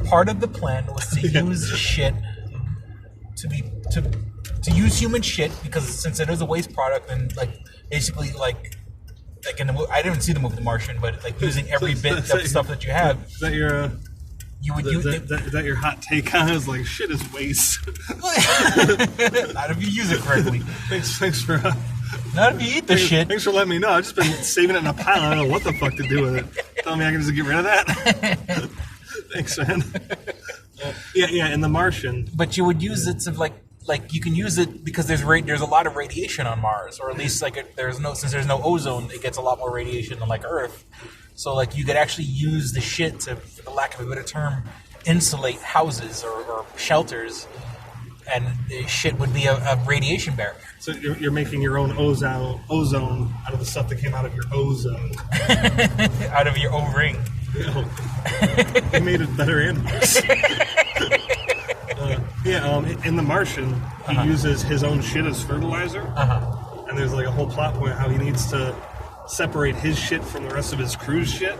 part of the plan was to use shit to use human shit, because since it is a waste product, and basically in the movie, I didn't see the movie The Martian, but using every bit of stuff that you have. Is that your you would use is that your hot take on it? Is like shit is waste. Not if you use it correctly. Thanks for. Not if you eat the shit. Thanks for letting me know. I've just been saving it in a pile. I don't know what the fuck to do with it. Tell me I can just get rid of that. Thanks, man. Yeah. In The Martian. But you would use it to you can use it because there's a lot of radiation on Mars, or at least since there's no ozone, it gets a lot more radiation than Earth. So you could actually use the shit to, for the lack of a better term, insulate houses or shelters, and the shit would be a radiation barrier. So you're making your own ozone out of the stuff that came out of your ozone. Out of your O-ring. You made it better and worse. In The Martian, he uses his own shit as fertilizer. And there's a whole plot point how he needs to separate his shit from the rest of his crew's shit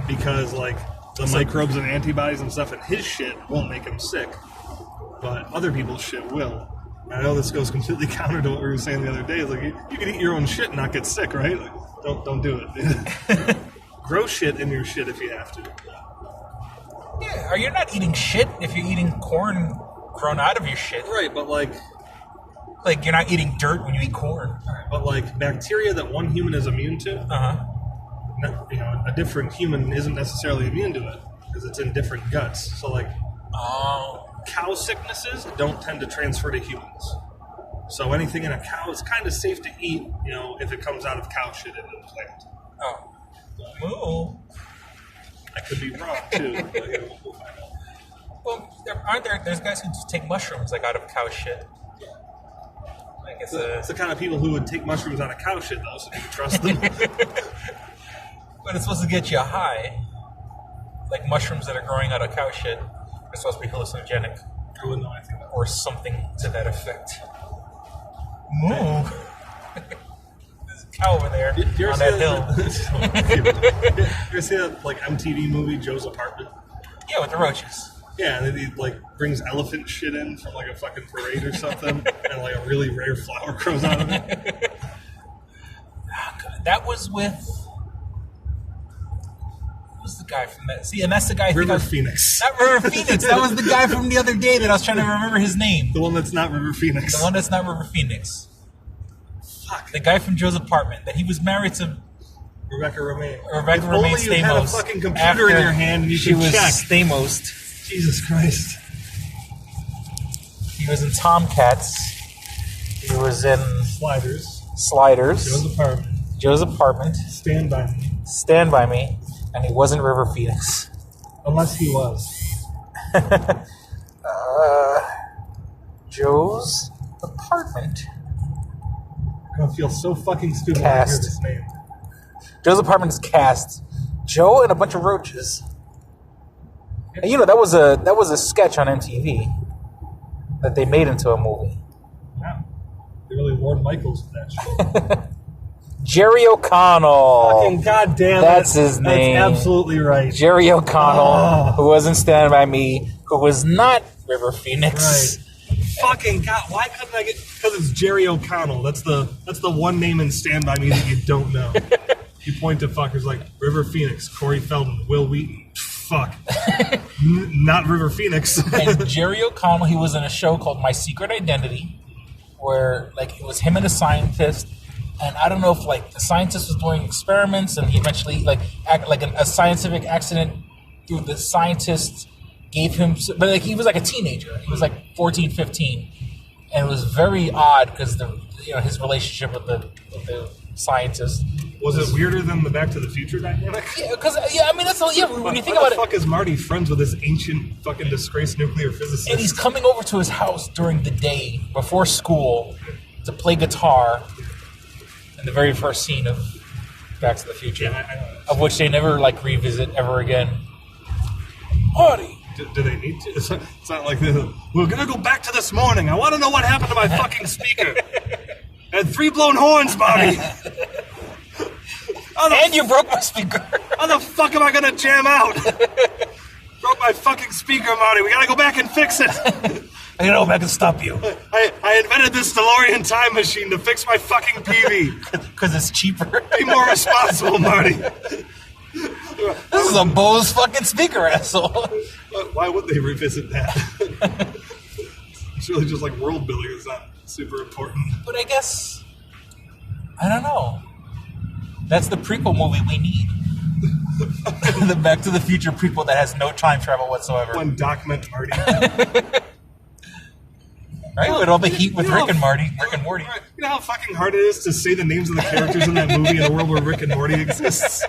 because the microbes and antibodies and stuff in his shit won't make him sick, but other people's shit will. I know this goes completely counter to what we were saying the other day. It's you can eat your own shit and not get sick, right? Don't do it. Grow shit in your shit if you have to. Yeah, or you're not eating shit if you're eating corn grown out of your shit. Right, but you're not eating dirt when you eat corn. But bacteria that one human is immune to, a different human isn't necessarily immune to it because it's in different guts. So cow sicknesses don't tend to transfer to humans. So anything in a cow is kind of safe to eat, if it comes out of cow shit in the plant. Oh. I could be wrong too. We'll find out. Well, there's guys who just take mushrooms out of cow shit. I guess it's the kind of people who would take mushrooms out of cow shit though, so you can trust them. But it's supposed to get you high. Mushrooms that are growing out of cow shit are supposed to be hallucinogenic. I wouldn't know anything about that. Or something to that effect. Moo. There's a cow over there on that hill. You ever see that MTV movie, Joe's Apartment? Yeah, with the roaches. Yeah, and then he brings elephant shit in from a fucking parade or something, and a really rare flower grows out of it. That was with. Who's the guy from that? See, and that's the guy. River Phoenix. Not River Phoenix. That was the guy from the other day that I was trying to remember his name. The one that's not River Phoenix. The one that's not River Phoenix. Fuck. The guy from Joe's Apartment that he was married to. Rebecca Romaine. Rebecca Romaine Stamos. You had a fucking computer in your hand and you she could was check. Stamos. Jesus Christ. He was in Tomcats. He was in Sliders. Joe's Apartment. Stand By Me. And he wasn't River Phoenix. Unless he was. Joe's Apartment. I'm gonna feel so fucking stupid when I hear this name. Joe's Apartment is cast. Joe and a bunch of roaches. And that was a sketch on MTV that they made into a movie. Yeah. They really Lord Michaels with that shit. Jerry O'Connell. Fucking goddamn. That's his name. That's absolutely right. Jerry O'Connell, who was in Stand By Me, who was not River Phoenix. Right. Fucking God, why couldn't I get? Because it's Jerry O'Connell. That's the one name in Stand By Me that you don't know. You point to fuckers like River Phoenix, Corey Feldman, Will Wheaton. fuck. Not River Phoenix. And Jerry O'Connell, he was in a show called My Secret Identity, where like it was him and a scientist, and I don't know if like the scientist was doing experiments, and he eventually a scientific accident through the scientist gave him, but like he was like a teenager, he was like 14, 15, and it was very odd because his relationship with the scientist. Was it weirder than the Back to the Future dynamic? Yeah, because I mean that's when you think about it. Why the fuck is Marty friends with this ancient fucking disgraced nuclear physicist? And he's coming over to his house during the day before school to play guitar in the very first scene of Back to the Future, of which they never like revisit ever again. Marty. Do they need to? It's not like we're gonna go back to this morning. I want to know what happened to my fucking speaker. I had 3 blown horns, Marty. And you broke my speaker. How the fuck am I gonna jam out? Broke my fucking speaker, Marty. We gotta go back and fix it. I gotta go back and stop you. I invented this DeLorean time machine to fix my fucking TV. Because it's cheaper. Be more responsible, Marty. This is a Bose fucking speaker, asshole. Why would they revisit that? It's really just like world building. It's not super important. But I guess, I don't know. That's the prequel movie we need. The Back to the Future prequel that has no time travel whatsoever. One document Marty. Right? With all the heat with Rick and Morty. You know how fucking hard it is to say the names of the characters in that movie in a world where Rick and Morty exists?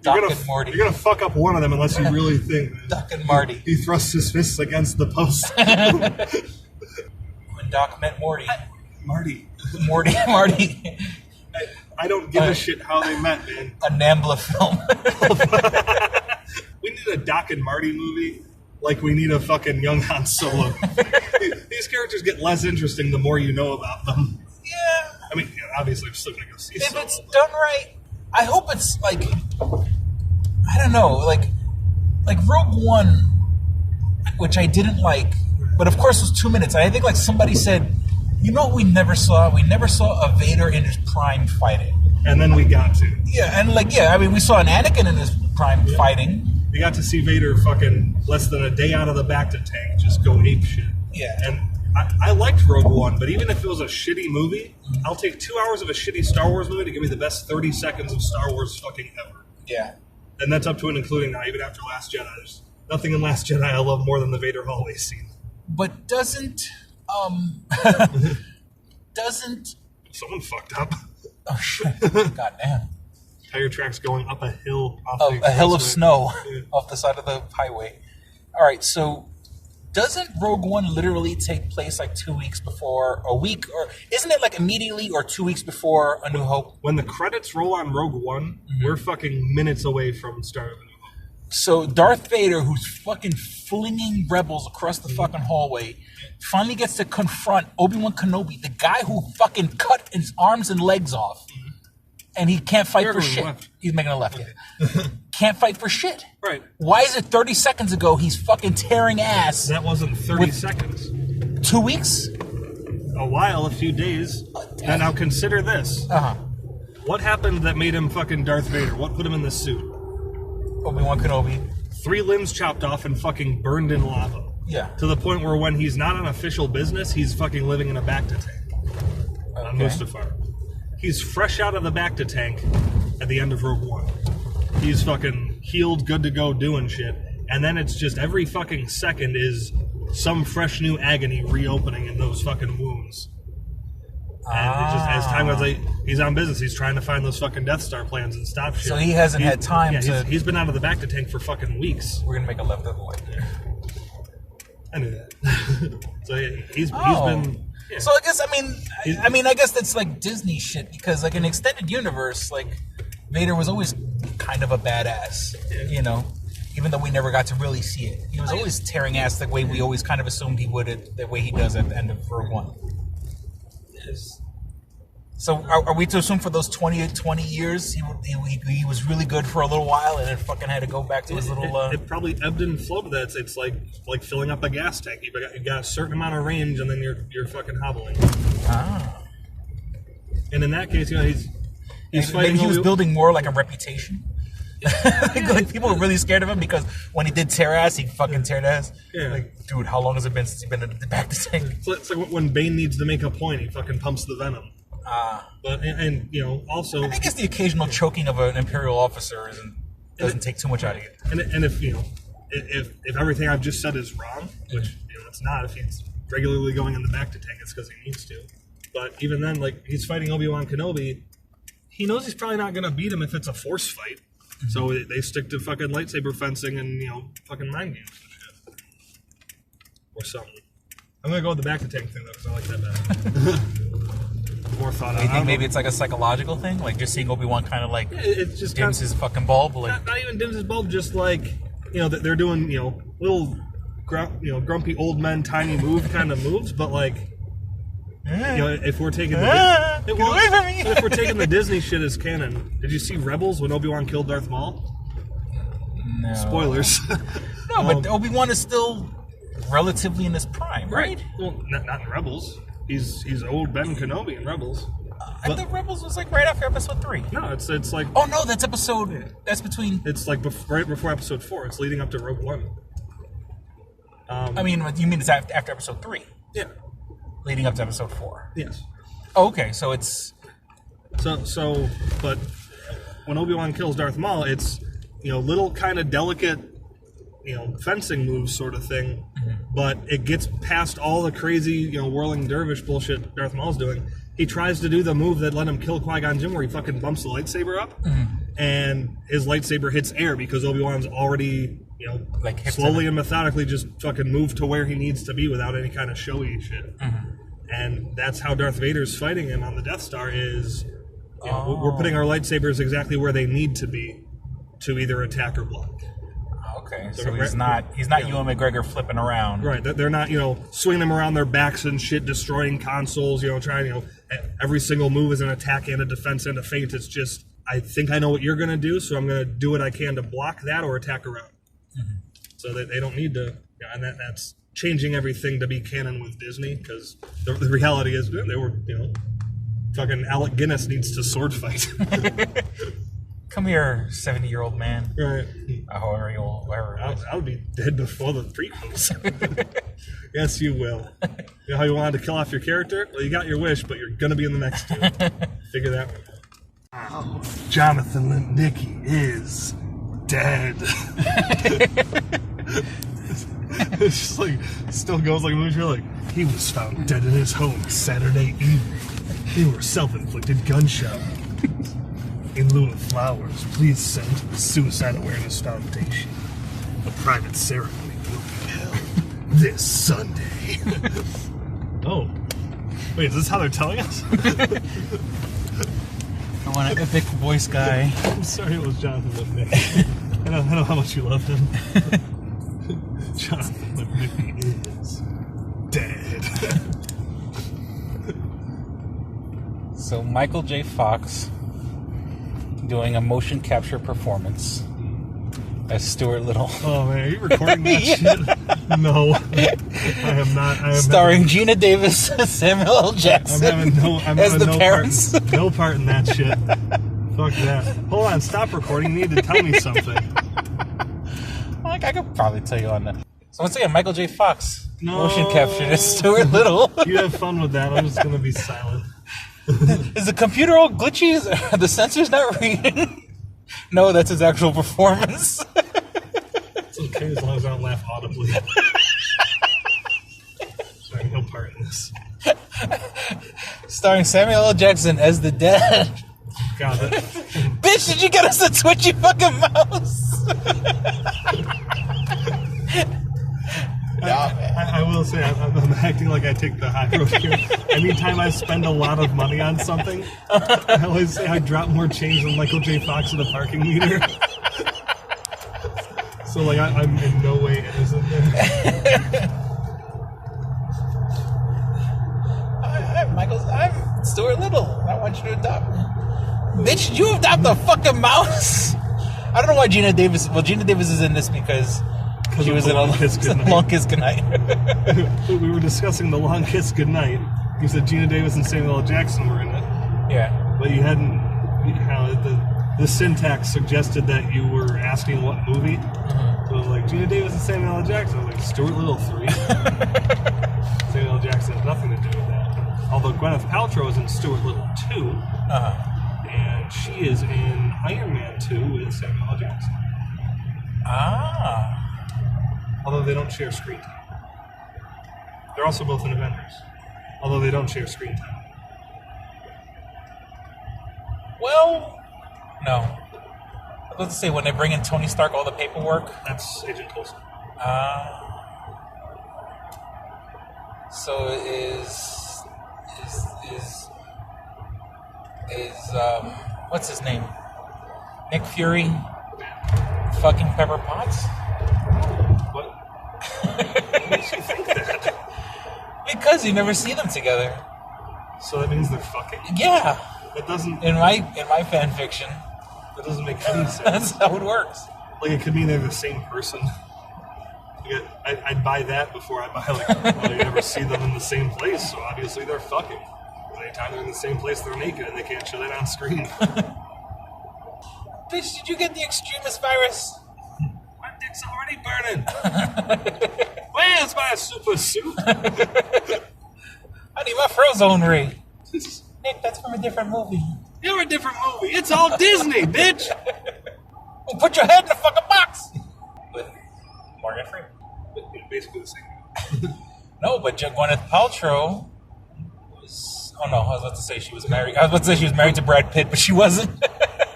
You're gonna fuck up one of them unless you really think. Doc and Marty. He thrusts his fists against the post. When Doc met Morty. Marty. Marty. I don't give a shit how they met, man. A NAMBLA film. We need a Doc and Marty movie like we need a fucking young Han Solo. These characters get less interesting the more you know about them. Yeah. I mean, obviously I'm still gonna go see If Solo. it's done right, I hope it's like, I don't know, like Rogue One, which I didn't like, but of course it was 2 minutes. I think like somebody said, you know what we never saw? We never saw a Vader in his prime fighting. And then we got to. Yeah, and I mean, we saw an Anakin in his prime fighting. We got to see Vader fucking less than a day out of the Bacta tank just go ape shit. Yeah. And I liked Rogue One, but even if it was a shitty movie, I'll take 2 hours of a shitty Star Wars movie to give me the best 30 seconds of Star Wars fucking ever. Yeah. And that's up to and including now, even after Last Jedi. There's nothing in Last Jedi I love more than the Vader hallway scene. But doesn't someone fucked up? Oh shit! God damn! Tire tracks going up a hill. A hill of snow off the side of the highway. All right, so doesn't Rogue One literally take place like 2 weeks before, a week, or isn't it like immediately or 2 weeks before A New Hope? When the credits roll on Rogue One, we're fucking minutes away from Star of A New Hope. So Darth Vader, who's fucking flinging rebels across the fucking hallway, finally gets to confront Obi-Wan Kenobi, the guy who fucking cut his arms and legs off. And he can't fight for shit. Left. He's making a left. Yeah. Can't fight for shit. Right. Why is it 30 seconds ago he's fucking tearing ass? That wasn't 30 seconds. 2 weeks? A while, a few days. And now consider this. Uh-huh. What happened that made him fucking Darth Vader? What put him in this suit? Obi-Wan Kenobi. 3 limbs chopped off and fucking burned in lava. Yeah. To the point where when he's not on official business, he's fucking living in a Bacta tank. On Mustafar. He's fresh out of the Bacta tank at the end of Rogue One. He's fucking healed, good to go, doing shit. And then it's just every fucking second is some fresh new agony reopening in those fucking wounds. And it just, as time goes, like, he's on business. He's trying to find those fucking Death Star plans and stop shit. So he hasn't had time to... He's been out of the Bacta tank for fucking weeks. We're going to make a left of the way there. I knew that. So he's been... Yeah. So I guess I guess that's like Disney shit, because like in extended universe, like Vader was always kind of a badass, you know, even though we never got to really see it. He was always tearing ass the way we always kind of assumed he would, the way he does at the end of Rogue One. Yes. So are we to assume for those 20 years he was really good for a little while and then fucking had to go back to his little... It probably ebbed and flowed. It's like filling up a gas tank. You got a certain amount of range and then you're fucking hobbling. Ah. And in that case, you know, he's fighting... Maybe he was building more like a reputation. Like people were really scared of him because when he did tear ass, he fucking teared ass. Yeah. Like, dude, how long has it been since he's been in the back to tank? It's like when Bane needs to make a point, he fucking pumps the venom. But also, I guess the occasional choking of an Imperial officer doesn't take too much out of you. And if if everything I've just said is wrong, which it's not, if he's regularly going in the back to tank, it's because he needs to. But even then, like, he's fighting Obi-Wan Kenobi, he knows he's probably not going to beat him if it's a force fight. Mm-hmm. So they stick to fucking lightsaber fencing and fucking mind games and shit, or something. I'm gonna go with the back to tank thing though, because I like that better. More thought out. You think maybe it's like a psychological thing, like just seeing Obi-Wan kind of like it's just dims his fucking bulb, like not even dims his bulb, just like that they're doing little grumpy old men tiny move kind of moves, but like if we're taking if we're taking the Disney shit as canon, did you see Rebels when Obi-Wan killed Darth Maul? No. Spoilers. No, but Obi-Wan is still relatively in his prime, right? Well, not in Rebels. He's old Ben Kenobi in Rebels. I thought Rebels was like right after Episode 3. No, it's like... Oh, no, that's between... It's like right before Episode 4. It's leading up to Rogue One. I mean, you mean it's after Episode 3? Yeah. Leading up to Episode 4? Yes. Oh, okay, so it's... So, but when Obi-Wan kills Darth Maul, it's, little kind of delicate, fencing moves sort of thing, but it gets past all the crazy, whirling dervish bullshit Darth Maul's doing. He tries to do the move that let him kill Qui-Gon Jinn, where he fucking bumps the lightsaber up, and his lightsaber hits air because Obi-Wan's already, slowly and methodically just fucking moved to where he needs to be without any kind of showy shit. And that's how Darth Vader's fighting him on the Death Star is, we're putting our lightsabers exactly where they need to be to either attack or block. Okay, so he's not Ewan McGregor flipping around. Right, they're not, swinging them around their backs and shit, destroying consoles, trying, every single move is an attack and a defense and a feint. It's just, I think I know what you're going to do, so I'm going to do what I can to block that or attack around. So they don't need to, and that's changing everything to be canon with Disney, because the reality is, they were, fucking Alec Guinness needs to sword fight. Come here, 70-year-old man. Right. However old, whatever. I would be dead before the prequels. Yes, you will. You know how you wanted to kill off your character? Well, you got your wish, but you're going to be in the next two. Figure that one out. Wow. Jonathan Lipnicki is dead. It's just like, still goes like a movie. You're like, he was found dead in his home Saturday evening. They were self-inflicted gunshot wounds. In lieu of flowers, please send to the Suicide Awareness Foundation. A private ceremony will be held this Sunday. Oh. Wait, is this how they're telling us? I want an epic voice guy. I'm sorry it was Jonathan Lipnicki. I know how much you love him. Jonathan Lipnicki is dead. So Michael J. Fox doing a motion capture performance as Stuart Little. Oh man, are you recording that shit? No, I am not. Starring Gina Davis, Samuel L. Jackson as the parents. No part in that shit. Fuck that. Hold on, stop recording. You need to tell me something. I could probably tell you on that. So once again, Michael J. Fox motion captured as Stuart Little. You have fun with that. I'm just gonna be silent. Is the computer all glitchy? Are the sensors not reading? No, that's his actual performance. It's okay as long as I don't laugh audibly. Sorry, no part in this. Starring Samuel L. Jackson as the dad. God, Bitch, did you get us a twitchy fucking mouse? I will say, I'm acting like I take the high road here. Anytime I spend a lot of money on something, I always say I drop more change than Michael J. Fox at a parking meter. So, like, I'm in no way innocent there. I'm Stuart Little. I want you to adopt me. Bitch, did you adopt the fucking mouse? I don't know why Gina Davis... Well, Gina Davis is in this because... She was in a Long Kiss Goodnight. We were discussing the Long Kiss Goodnight. You said Gina Davis and Samuel L. Jackson were in it. Yeah. But you hadn't... the syntax suggested that you were asking what movie. So it was like, Gina Davis and Samuel L. Jackson. I was like, Stuart Little 3? Samuel L. Jackson has nothing to do with that. Although Gwyneth Paltrow is in Stuart Little 2. And she is in Iron Man 2 with Samuel L. Jackson. Although they don't share screen time. They're also both in Avengers. Although they don't share screen time. Well, no. I was about to say, when they bring in Tony Stark, all the paperwork. That's Agent Coulson. So is what's his name? Nick Fury fucking Pepper Potts? What? What makes you think that? Because you never see them together. So that means they're fucking? Yeah. That doesn't... In my fan fiction. That doesn't make any sense. That's how it works. Like, it could mean they're the same person. Like, I'd buy that before I buy, like, well, you never see them in the same place, so obviously they're fucking. Anytime they're in the same place, they're naked, and they can't show that on screen. Bitch, did you get the extremist virus? My dick's already burning. Where's my super suit? I need my Frozone ray. Nick, that's from a different movie. You're a different movie. It's all Disney, bitch. Well, put your head in the fucking box. With Morgan Freeman. Basically the same. No, but Gwyneth Paltrow was... Oh, no, I was about to say she was married. I was about to say she was married to Brad Pitt, but she wasn't.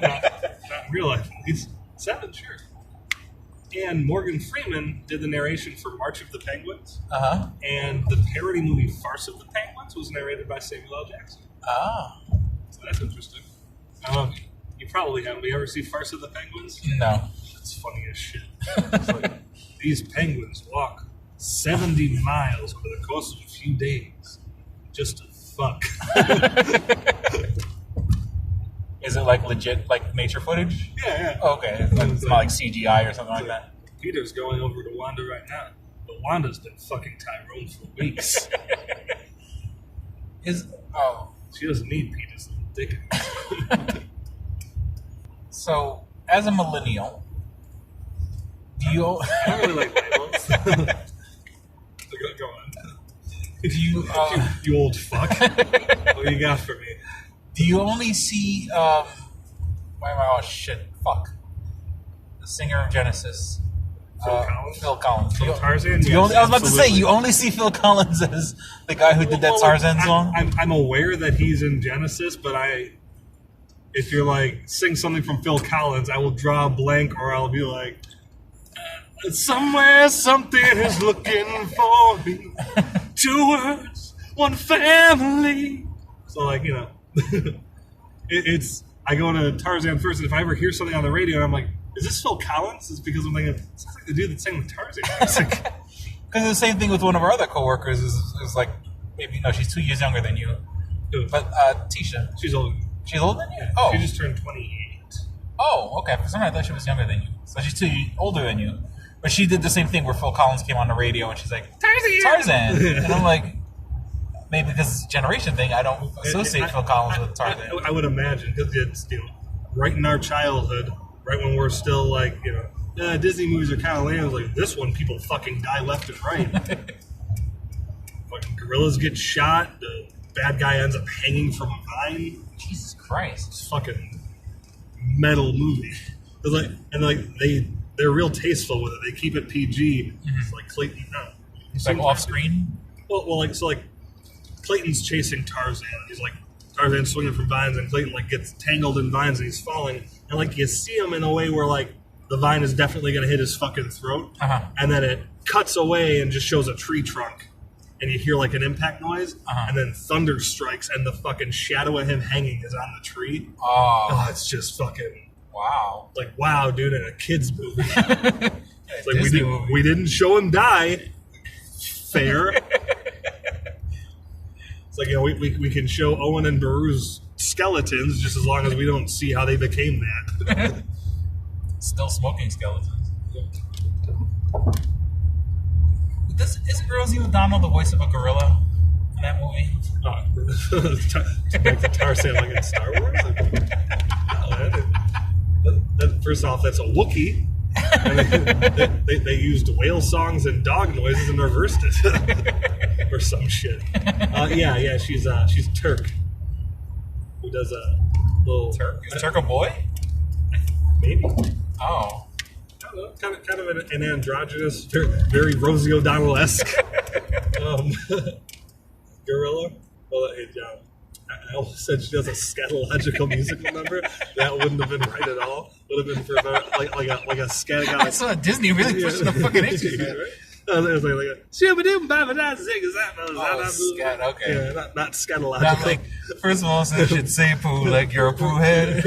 Not in real life. He's 7, sure. And Morgan Freeman did the narration for March of the Penguins. And the parody movie Farce of the Penguins was narrated by Samuel L. Jackson. So that's interesting. You probably haven't. You ever see Farce of the Penguins? No. It's funny as shit. It's like, these penguins walk 70 miles over the course of a few days just to fuck. Is it like legit, like nature footage? Yeah. Oh, okay. It's not like CGI or something like that. Peter's going over to Wanda right now. But Wanda's been fucking Tyrone for weeks. She doesn't need Peter's little dick. So, as a millennial, do you... I don't really like labels. Go on. Do you... you old fuck. What do you got for me? Do you only see... oh, shit. Fuck. The singer of Genesis. Phil Collins. From Tarzan? I was about to say, you only see Phil Collins as the guy who did that Tarzan song? I'm aware that he's in Genesis, but if you're like, sing something from Phil Collins, I will draw a blank, or I'll be like, somewhere something is looking for me. 2 words, 1 family. So, like, you know, I go to Tarzan first, and if I ever hear something on the radio, and I'm like, is this Phil Collins? It's because I'm thinking, it sounds like the dude that sang the Tarzan music. Because the same thing with one of our other coworkers is like, maybe, no, she's 2 years younger than you. But Tisha. She's older. She's older than you? Yeah, Oh. she just turned 28. Oh, okay. For some reason, I thought she was younger than you. So she's 2 years older than you. But she did the same thing where Phil Collins came on the radio and she's like, Tarzan! And I'm like, maybe because it's a generation thing, I don't associate Phil Collins with Tarzan. I would imagine, because it's, you know, right in our childhood, right when we're still like, you know, Disney movies are kind of lame. Like, this one, people fucking die left and right. Fucking gorillas get shot. The bad guy ends up hanging from a vine. Jesus Christ. It's fucking metal movie. They're real tasteful with it. They keep it PG. It's like Clayton. No. It's like off screen? Well, Clayton's chasing Tarzan. He's like, Tarzan's swinging from vines, and Clayton like gets tangled in vines and he's falling. And like you see him in a way where like the vine is definitely going to hit his fucking throat. And then it cuts away and just shows a tree trunk. And you hear like an impact noise, and then thunder strikes, and the fucking shadow of him hanging is on the tree. Oh, it's just fucking wow. Like, wow, dude, in a kid's movie. It's like we didn't show him die. Fair. It's like, you know, we can show Owen and Beru's skeletons just as long as we don't see how they became that. Still smoking skeletons. Isn't Rosie O'Donnell the voice of a gorilla in that movie? Back to Tarzan like in Star Wars? first off, that's a Wookiee. And they used whale songs and dog noises and reversed it. Or some shit. Yeah, she's Turk. Who does a little... Turk? Is Turk a boy? Maybe. Oh. I don't know, kind of an androgynous, very Rosie O'Donnell-esque gorilla. Well, I almost said she does a scatological musical number. That wouldn't have been right at all. Would have been for about, like a scat guy. I saw Disney really pushing the fucking issues, right? It was like a scat, okay. Yeah, not scatological. Not like, first of all, so should say poo, like you're a poo head.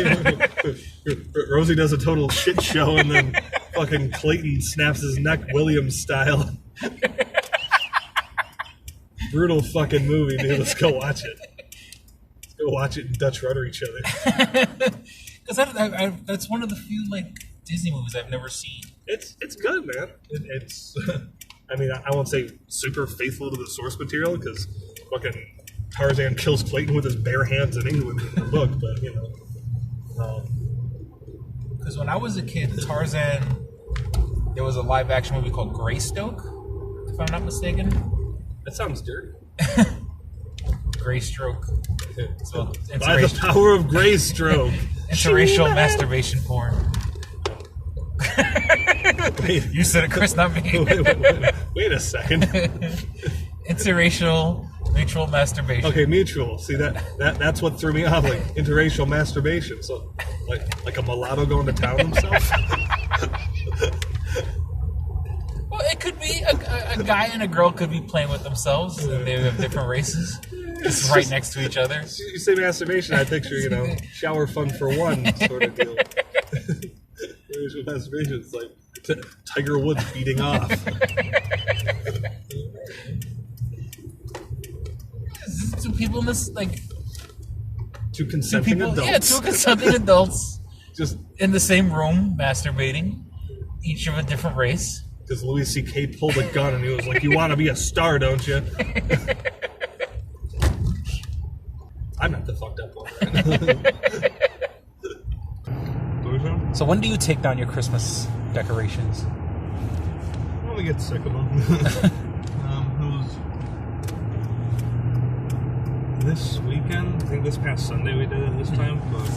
Rosie does a total shit show, and then fucking Clayton snaps his neck Williams style. Brutal fucking movie, dude. Let's go watch it. Let's go watch it and Dutch rudder each other. Because that's one of the few like Disney movies I've never seen. It's good, man. It's I mean, I won't say super faithful to the source material because fucking Tarzan kills Clayton with his bare hands in England in the book, but you know. Because when I was a kid, Tarzan, there was a live action movie called Greystoke, if I'm not mistaken. That sounds dirty. Greystroke. So by the power of Greystroke. Interracial masturbation porn. Wait, you said it, Chris, not me. Wait a second. Interracial mutual masturbation. Okay, mutual. See that's what threw me off. Like interracial masturbation. So like a mulatto going to town himself. Well, it could be a guy and a girl could be playing with themselves. And they have different races, just right next to each other. You say masturbation, I picture shower fun for one sort of deal. Interracial masturbation, it's like Tiger Woods beating off. Two people in this two consenting adults. Yeah, two consenting adults, just in the same room masturbating, each of a different race. Because Louis C.K. pulled a gun and he was like, "You want to be a star, don't you?" I'm not the fucked up one. So when do you take down your Christmas decorations? When we get sick of them. It was this weekend. I think this past Sunday we did it this time. But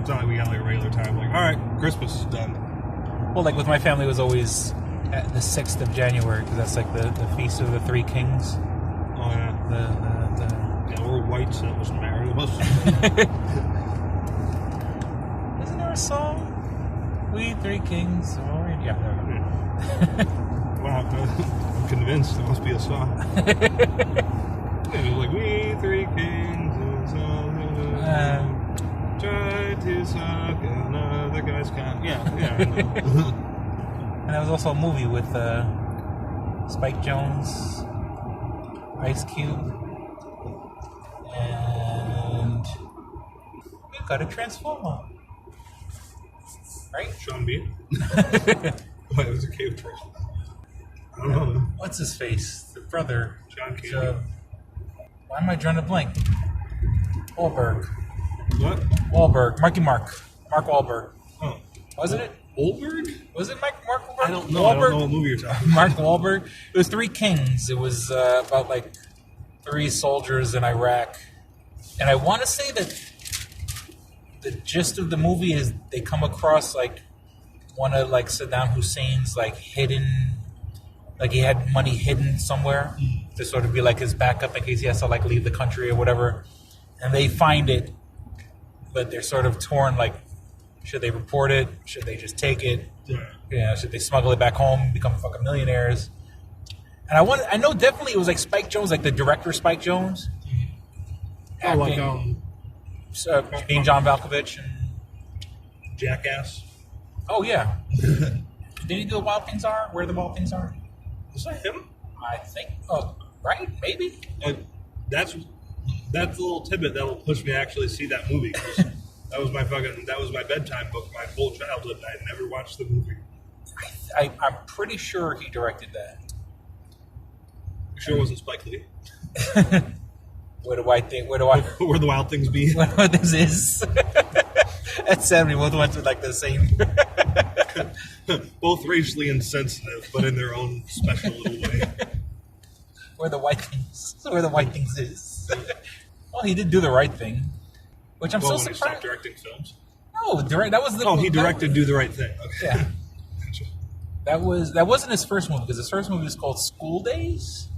it's not like we got like a regular time. Like, all right, Christmas is done. Well, like with my family, it was always at the 6th of January because that's like the feast of the Three Kings. Oh yeah. Yeah, we're white, so it doesn't matter to us. Isn't there a song? We Three Kings. Yeah. Wow, I'm convinced there must be a song. It was like, we three kings try to suck another guy's cock. Yeah. And there was also a movie with Spike Jonze, Ice Cube, and we've got a Transformer. Right? Sean Bean? Why, it was a cave troll. I don't know. What's his face? The brother. John Candy. Why am I drawing a blank? Wahlberg. What? Wahlberg. Mark Wahlberg. Oh. Wasn't it? Wahlberg? Was it Mark Wahlberg? I don't know. I don't know what movie you're talking about. Mark Wahlberg. It was Three Kings. It was about like 3 soldiers in Iraq. And I want to say that the gist of the movie is they come across like one of like Saddam Hussein's like hidden, like he had money hidden somewhere to sort of be like his backup in case he has to like leave the country or whatever. And they find it, but they're sort of torn like, should they report it? Should they just take it? Yeah. Should they smuggle it back home and become fucking millionaires? And I know definitely it was like Spike Jonze, like the director Spike Jonze. Oh, like being John Malkovich and Jackass. Oh yeah. Did he do the Wild Things Are? Where the Wild Things Are? Was that him? I think. Oh, right? Maybe. That's the little tidbit that will push me to actually see that movie. That was my bedtime book my whole childhood, and I never watched the movie. I'm pretty sure he directed that. You sure it wasn't Spike Lee? Where the Wild Things Be? Where the Wild Things Be? What this is. That's sad. We both went to like the same. Both racially insensitive, but in their own special little way. Where the white things is. Well, he did do the right thing, which I'm so when surprised. He stopped directing films. No, that was the. Oh, he directed Do the Right Thing. Okay. Yeah. That wasn't his first movie, because his first movie was called School Days.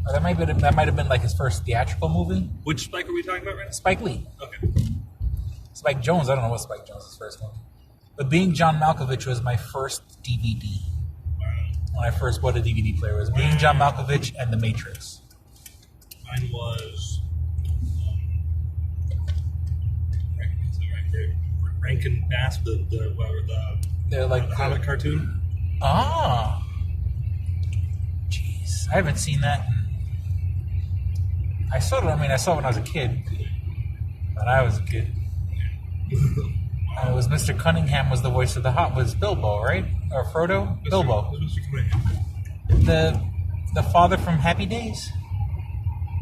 Or that might have been like his first theatrical movie. Which Spike are we talking about right now? Spike Lee. Okay. Spike Jonze. I don't know what Spike Jonze's first movie. But Being John Malkovich was my first DVD. When I first bought a DVD player, it was Being John Malkovich and The Matrix. Mine was Rankin Bass, the Hobbit cartoon. Ah. Jeez, I haven't seen that. I saw it when I was a kid. When I was a kid. It was Mr. Cunningham was the voice of was Bilbo, right? Or Frodo? Bilbo. The father from Happy Days?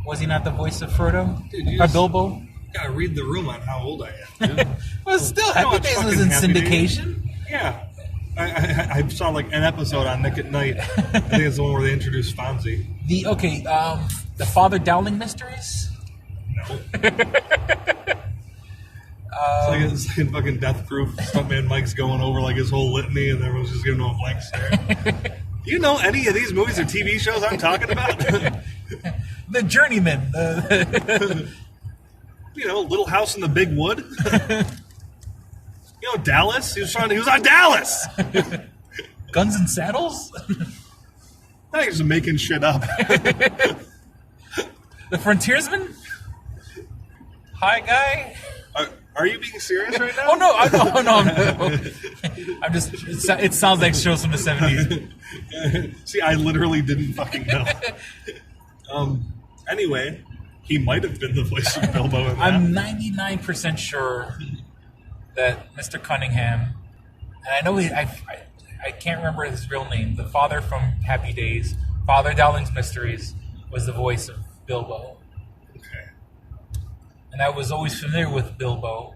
Was he not the voice of Frodo? Dude, or Bilbo? You gotta read the room on how old I am, dude. Well, still, Happy Days was in syndication. Yeah. I saw like an episode on Nick at Night. I think it's the one where they introduced Fonzie. The Father Dowling Mysteries? No. It's like in fucking Death Proof. Stuntman Mike's going over like his whole litany, and everyone's just giving him a blank stare. You know any of these movies or TV shows I'm talking about? The Journeyman. Little House in the Big Wood. Dallas. He was on Dallas. Guns and Saddles. I think he's making shit up. The Frontiersman. Hi, guy. Are you being serious right now? Oh no! I'm just. It sounds like shows from the 70s. See, I literally didn't fucking know. Anyway, he might have been the voice of Bilbo in that. I'm 99% sure that Mr. Cunningham, and I know I can't remember his real name. The father from Happy Days, Father Dowling's Mysteries, was the voice of Bilbo. And I was always familiar with Bilbo.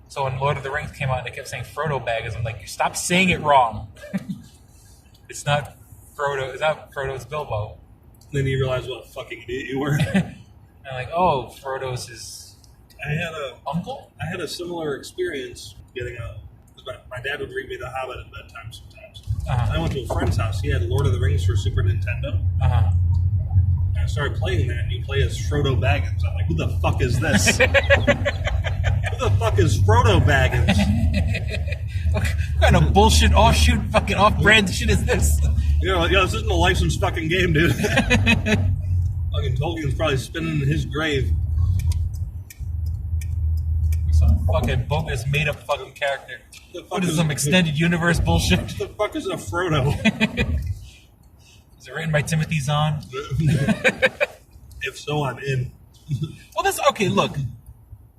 So when Lord of the Rings came out and they kept saying Frodo Baggins, I'm like, you stop saying it wrong. It's not Frodo. It's not Frodo. It's Bilbo. Then you realize what a fucking idiot you were. And I'm like, oh, Frodo's his uncle? I had a similar experience getting a... My dad would read me The Hobbit at bedtime sometimes. I went to a friend's house. He had Lord of the Rings for Super Nintendo. And I started playing that, and you play as Frodo Baggins. I'm like, who the fuck is this? Who the fuck is Frodo Baggins? What kind of bullshit, offshoot, fucking off-brand shit is this? This isn't a licensed fucking game, dude. Fucking Tolkien's probably spinning in his grave. Some fucking bogus, made-up fucking character. What is some extended universe bullshit? What the fuck is a Frodo? Is it written by Timothy Zahn? If so, I'm in. Well, that's okay. Look,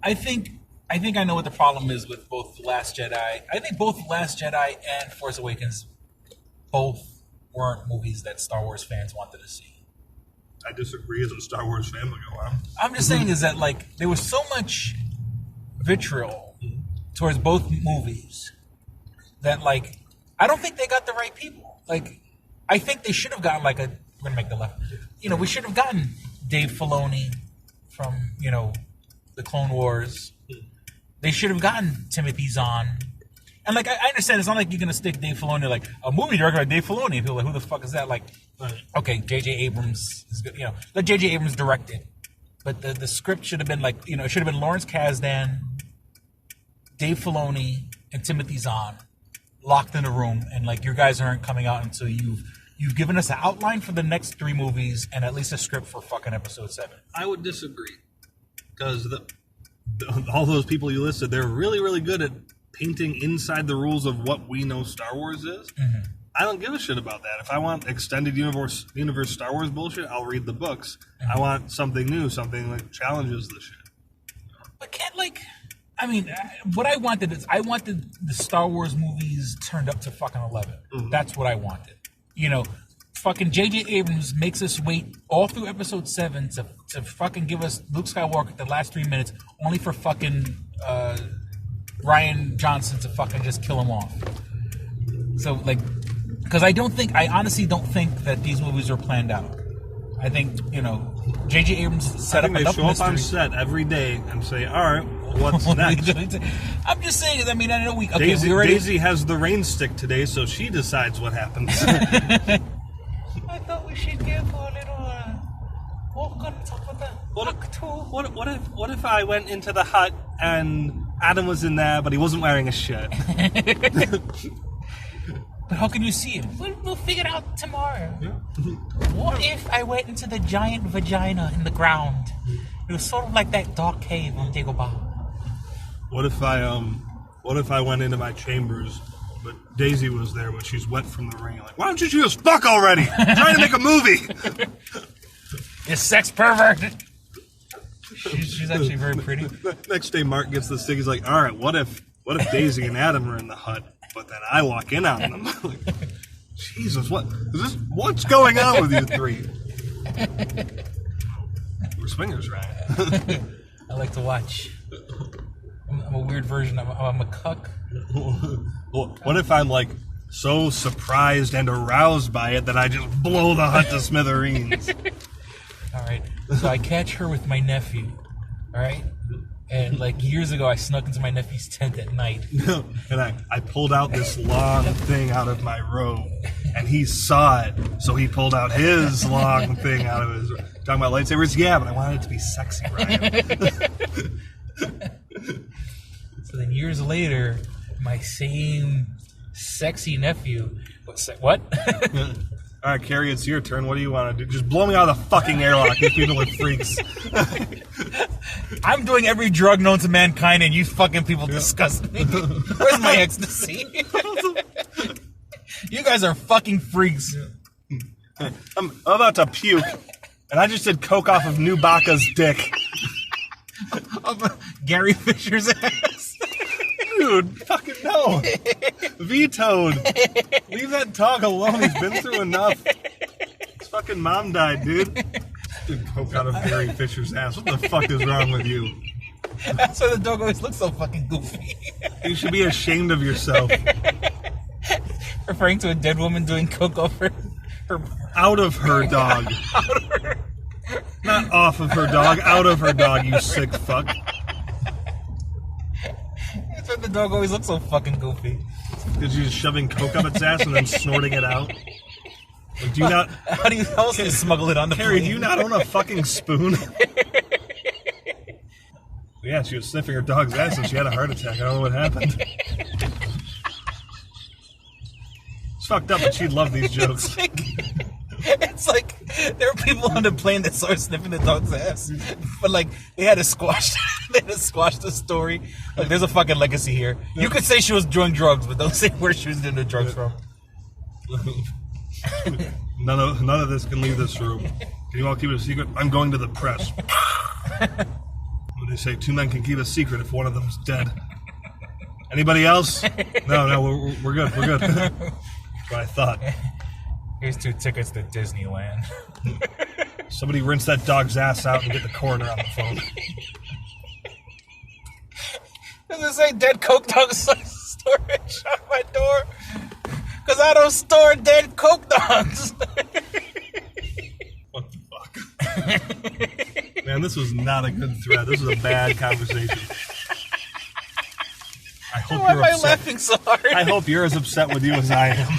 I think I know what the problem is with both The Last Jedi. I think both The Last Jedi and Force Awakens both weren't movies that Star Wars fans wanted to see. I disagree as a Star Wars fan, but go on. I'm just saying is that like there was so much vitriol towards both movies that like I don't think they got the right people. Like I think they should have gotten like we're gonna make the left. We should have gotten Dave Filoni from the Clone Wars. They should have gotten Timothy Zahn. And like I understand it's not like you're gonna stick Dave Filoni like a movie director like Dave Filoni. People are like, who the fuck is that? Like, okay, J.J. Abrams is good. Let J.J. Abrams direct it. But the script should have been like it should have been Lawrence Kasdan, Dave Filoni, and Timothy Zahn locked in a room, and like your guys aren't coming out until you've given us an outline for the next 3 movies and at least a script for fucking episode 7. I would disagree because all those people you listed, they're really, really good at painting inside the rules of what we know Star Wars is. Mm-hmm. I don't give a shit about that. If I want extended universe Star Wars bullshit, I'll read the books. Mm-hmm. I want something new, something that challenges the shit. But what I wanted is I wanted the Star Wars movies turned up to fucking 11. Mm-hmm. That's what I wanted. Fucking J.J. Abrams makes us wait all through episode 7 to fucking give us Luke Skywalker the last 3 minutes, only for fucking Ryan Johnson to fucking just kill him off. So, like, because I honestly don't think that these movies are planned out. I think, J.J. Abrams set up enough mystery. They show up on set every day and say, all right, what's next? I'm just saying, I know Daisy has the rain stick today, so she decides what happens. I thought we should give a little walk on top of the What if I went into the hut and Adam was in there, but he wasn't wearing a shirt? But how can you see him? We'll figure it out tomorrow. Yeah. What if I went into the giant vagina in the ground? It was sort of like that dark cave on Dagobah. What if I went into my chambers, but Daisy was there, but she's wet from the rain? Like, why don't you just fuck already? I'm trying to make a movie. You sex pervert. She's actually very pretty. Next day, Mark gets the stick. He's like, all right, what if Daisy and Adam are in the hut? But then I walk in on them. Like, Jesus, what's going on with you three? We're swingers, right? I like to watch. I'm a weird version of I'm a cuck. Well, what if I'm like so surprised and aroused by it that I just blow the hut to smithereens? All right. So I catch her with my nephew. All right. And like years ago, I snuck into my nephew's tent at night. And I pulled out this long thing out of my robe, and he saw it, so he pulled out his long thing out of his robe. Talking about lightsabers? Yeah, but I wanted it to be sexy, Ryan. So then years later, my same sexy nephew... What? All right, Carrie, it's your turn. What do you want to do? Just blow me out of the fucking airlock. These people are freaks. I'm doing every drug known to mankind, and you fucking people disgust me. Where's my ecstasy? You guys are fucking freaks. I'm about to puke, and I just did coke off of Nubaka's dick. Gary Fisher's ass. Dude, fucking no. Vetoed. Leave that dog alone. He's been through enough. His fucking mom died, dude. Did coke out of Gary Fisher's ass. What the fuck is wrong with you? That's why the dog always looks so fucking goofy. You should be ashamed of yourself. Referring to a dead woman doing coke off her out of her dog. Out of her. Not off of her dog, out of her dog, you sick fuck. That's why the dog always looks so fucking goofy. Because you're just shoving coke up its ass and then snorting it out? Like, do you not... How else do you smuggle it on the Carrie, plane? do you not own a fucking spoon? Yeah, she was sniffing her dog's ass and she had a heart attack. I don't know what happened. It's fucked up, but she'd love these jokes. It's like there were people on the plane that saw her sniffing the dog's ass, but like they had to squash the story. Like there's a fucking legacy here. You could say she was doing drugs, but don't say where she was doing the drugs from. None of this can leave this room. Can you all keep it a secret? I'm going to the press. What they say, two men can keep a secret if one of them's dead. Anybody else? No, we're good. We're good. That's what I thought. Here's 2 tickets to Disneyland. Somebody rinse that dog's ass out and get the coroner on the phone. Does it say dead coke dog storage on my door? Because I don't store dead coke dogs. What the fuck? Man, this was not a good thread. This was a bad conversation. I hope Why you're am I upset. laughing so hard? I hope you're as upset with you as I am.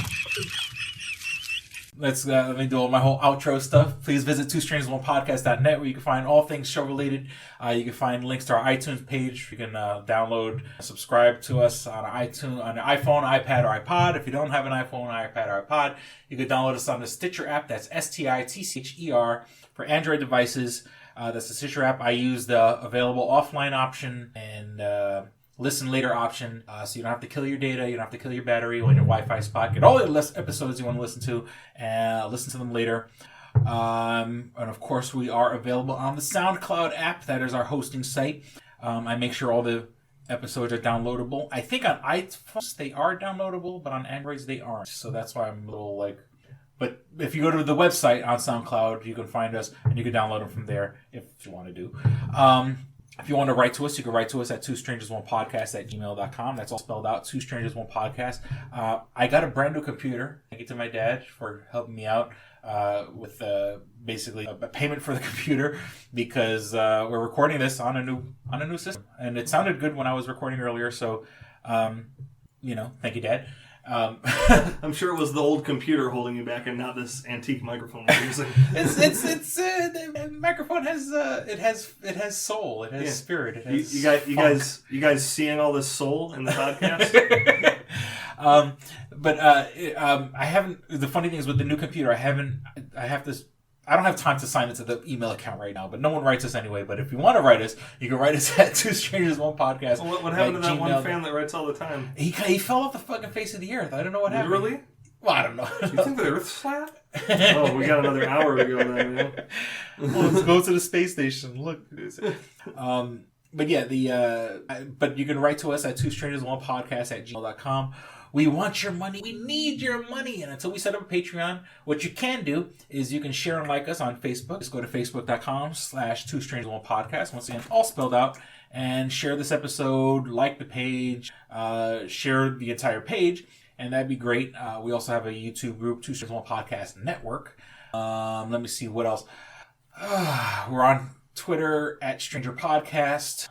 Let me do all my whole outro stuff. Please visit twostrangersonepodcast.net where you can find all things show related. You can find links to our iTunes page. You can download, subscribe to us on iTunes, on an iPhone, iPad, or iPod. If you don't have an iPhone, iPad, or iPod, you can download us on the Stitcher app. That's STITCHER for Android devices. That's the Stitcher app. I use the available offline option and listen later option, so you don't have to kill your data, you don't have to kill your battery when your Wi-Fi spot. Get all the episodes you want to listen to, and listen to them later. And of course, we are available on the SoundCloud app. That is our hosting site. I make sure all the episodes are downloadable. I think on iPhones they are downloadable, but on Androids they aren't. So that's why I'm a little like... But if you go to the website on SoundCloud, you can find us, and you can download them from there if you want to do. If you want to write to us, you can write to us at twostrangersonepodcast@gmail.com. That's all spelled out, twostrangersonepodcast. I got a brand new computer. Thank you to my dad for helping me out with basically a payment for the computer, because we're recording this on a new system, and it sounded good when I was recording earlier. So, thank you, Dad. I'm sure it was the old computer holding you back, and not this antique microphone we're using. The microphone has soul. It has spirit. It has you guys seeing all this soul in the podcast? I haven't. The funny thing is, with the new computer, I don't have time to sign into the email account right now, but no one writes us anyway. But if you want to write us, you can write us at twostrangersonepodcast. Well, what happened to that one fan that writes all the time? He fell off the fucking face of the earth. I don't know what happened. Literally? Well, I don't know. You think the Earth's flat? Oh, we got another hour to go then, man. Well, let's go to the space station. Look. But yeah, but you can write to us at twostrangersonepodcast@gmail.com. We want your money. We need your money. And until we set up a Patreon, what you can do is you can share and like us on Facebook. Just go to facebook.com/twostrangersonepodcast. Once again, all spelled out. And share this episode, like the page, share the entire page, and that'd be great. We also have a YouTube group, Two Strangers One Podcast Network. Let me see what else. We're on Twitter at Stranger Podcast.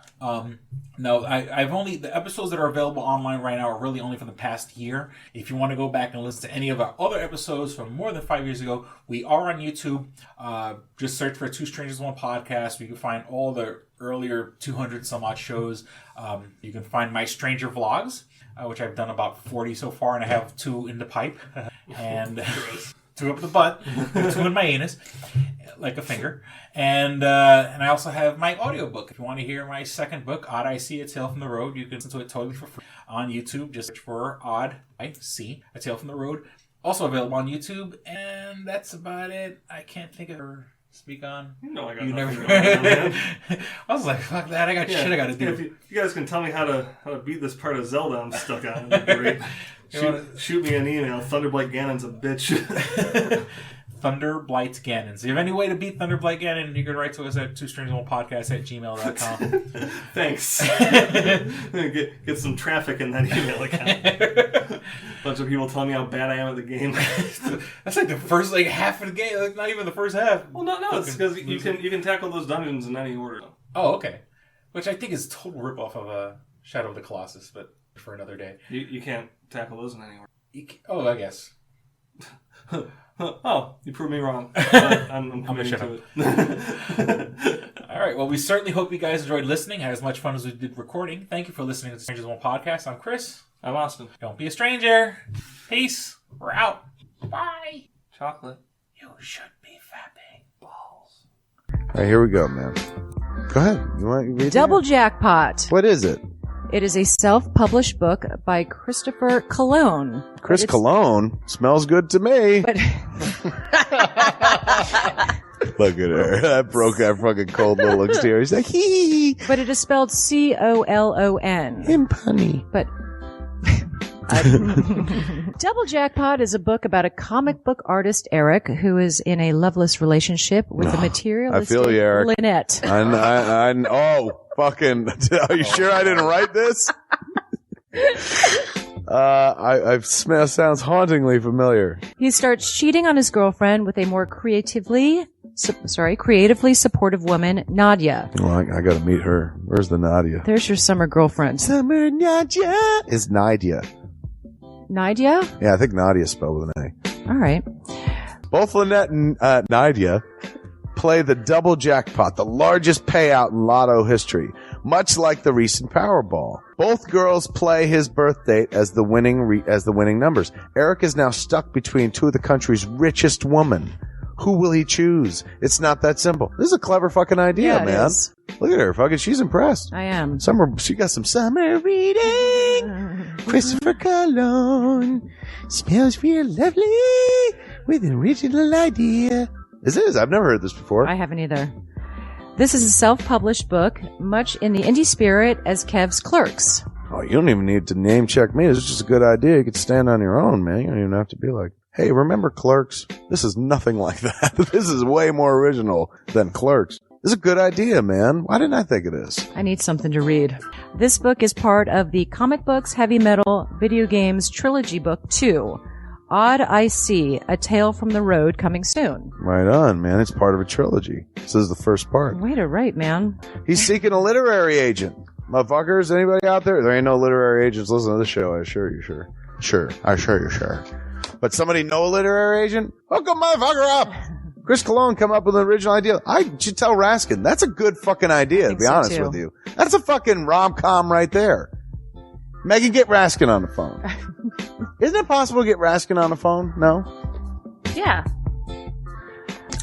The episodes that are available online right now are really only from the past year. If you want to go back and listen to any of our other episodes from more than 5 years ago, we are on YouTube. Just search for Two Strangers One Podcast. You can find all the earlier 200 some odd shows. You can find my Stranger Vlogs, which I've done about 40 so far, and I have 2 in the pipe and 2 up the butt, 2 in my anus, like a finger. And I also have my audiobook. If you want to hear my second book, Odd I See, A Tale from the Road, you can listen to it totally for free on YouTube. Just search for Odd I See, A Tale from the Road. Also available on YouTube, and that's about it. I can't think of her speak on. I got nothing going on. I was like, fuck that, I got shit I got to do. If you guys can tell me how to beat this part of Zelda I'm stuck on, that'd be great. Shoot me an email. Thunderblight Ganon's a bitch. Thunderblight Ganon. So if you have any way to beat Thunderblight Ganon, you can write to us at twostrangersonepodcast@gmail.com. Thanks. Get some traffic in that email account. Bunch of people telling me how bad I am at the game. That's like the first half of the game. Like not even the first half. Well, no, it's because you can tackle those dungeons in any order. Oh, okay. Which I think is a total ripoff of Shadow of the Colossus, but for another day. You can't tackle those in any order. I guess. Oh, you proved me wrong. I'm committing to it. All right. Well, we certainly hope you guys enjoyed listening, had as much fun as we did recording. Thank you for listening to the Strangers One Podcast. I'm Chris. I'm Austin. Don't be a stranger. Peace. We're out. Bye. Chocolate. You should be fapping balls. All right, here we go, man. Go ahead. You want to read Double Jackpot. What is it? It is a self-published book by Christopher Cologne. Chris Cologne? Smells good to me. But look at her. That broke that fucking cold little exterior. He's like, hee. But it is spelled C-O-L-O-N. Him punny. But Double Jackpot is a book about a comic book artist, Eric, who is in a loveless relationship with a materialistic I feel you, Eric. Lynette. Oh, fucking. Are you sure I didn't write this? Sounds hauntingly familiar. He starts cheating on his girlfriend with a more creatively supportive woman, Nadia. Well, I gotta meet her. Where's the Nadia? There's your summer girlfriend. Summer Nadia is Nadia. Nadia? Yeah, I think Nadia spelled with an A. All right. Both Lynette and Nadia play the double jackpot, the largest payout in lotto history, much like the recent Powerball. Both girls play his birth date as the winning numbers. Eric is now stuck between two of the country's richest women. Who will he choose? It's not that simple. This is a clever fucking idea, man. Is. Look at her. Fucking, she's impressed. I am. She got some summer reading. Christopher Cologne smells real lovely with an original idea. This is. I've never heard this before. I haven't either. This is a self-published book, much in the indie spirit as Kev's Clerks. Oh, you don't even need to name check me. This is just a good idea. You could stand on your own, man. You don't even have to be like, hey, remember Clerks? This is nothing like that. This is way more original than Clerks. This is a good idea, man. Why didn't I think of this? I need something to read. This book is part of the Comic Books, Heavy Metal, Video Games Trilogy Book 2. Odd I See, A Tale from the Road, coming soon. Right on, man. It's part of a trilogy. This is the first part. Way to write, man. He's seeking a literary agent. Motherfuckers, anybody out there? There ain't no literary agents listening to this show, I assure you, sure. Sure. I assure you, sure. But somebody know a literary agent? Hook a motherfucker up! Chris Cologne come up with an original idea. I should tell Raskin, that's a good fucking idea, to be honest with you. That's a fucking rom-com right there. Megan, get Raskin on the phone. Isn't it possible to get Raskin on the phone? No? Yeah.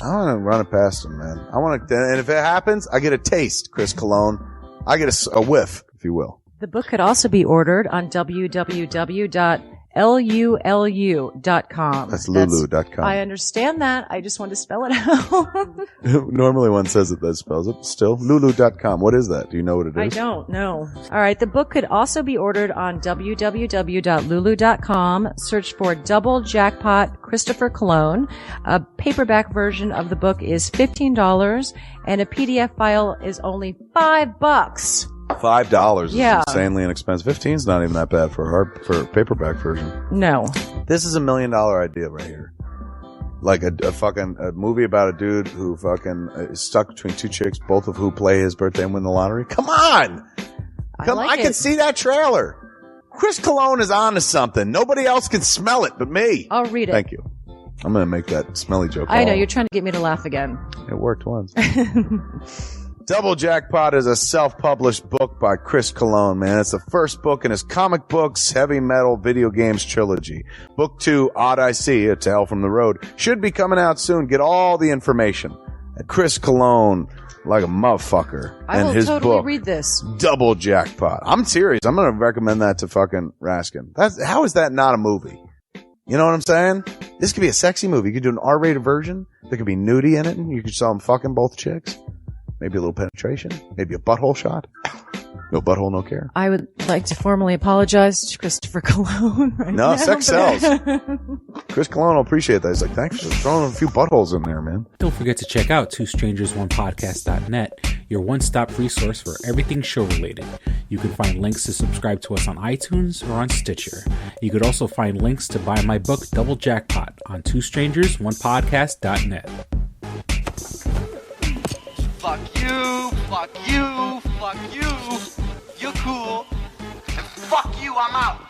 I want to run it past him, man. I want to, and if it happens, I get a taste, Chris Cologne. I get a whiff, if you will. The book could also be ordered on www.lulu.com. That's lulu.com. I understand that. I just want to spell it out. Normally one says it, that spells it. Still, lulu.com. What is that? Do you know what it is? I don't know. All right. The book could also be ordered on www.lulu.com. Search for Double Jackpot Christopher Cologne. A paperback version of the book is $15 and a PDF file is only $5. $5 is Yeah. insanely inexpensive. 15's not even that bad for a paperback version. No. This is $1 million idea right here. Like a movie about a dude who fucking is stuck between two chicks, both of who play his birthday and win the lottery. Come on! I can see that trailer. Chris Cologne is on to something. Nobody else can smell it but me. I'll read it. Thank you. I'm going to make that smelly joke. I know. You're trying to get me to laugh again. It worked once. Double Jackpot is a self-published book by Chris Cologne, man. It's the first book in his Comic Books, Heavy Metal, Video Games trilogy. Book 2, Odd I See, A Tale from the Road, should be coming out soon. Get all the information at Chris Cologne, like a motherfucker. I and will his totally book, read this. Double Jackpot. I'm serious. I'm going to recommend that to fucking Raskin. How is that not a movie? You know what I'm saying? This could be a sexy movie. You could do an R-rated version. There could be nudie in it, and you could show them fucking both chicks. Maybe a little penetration. Maybe a butthole shot. No butthole, no care. I would like to formally apologize to Christopher Cologne. No, sex sells. Chris Cologne will appreciate that. He's like, thanks for throwing a few buttholes in there, man. Don't forget to check out twostrangersonepodcast.net, your one-stop resource for everything show-related. You can find links to subscribe to us on iTunes or on Stitcher. You could also find links to buy my book, Double Jackpot, on twostrangersonepodcast.net. Fuck you, fuck you, fuck you. You're cool. And fuck you, I'm out.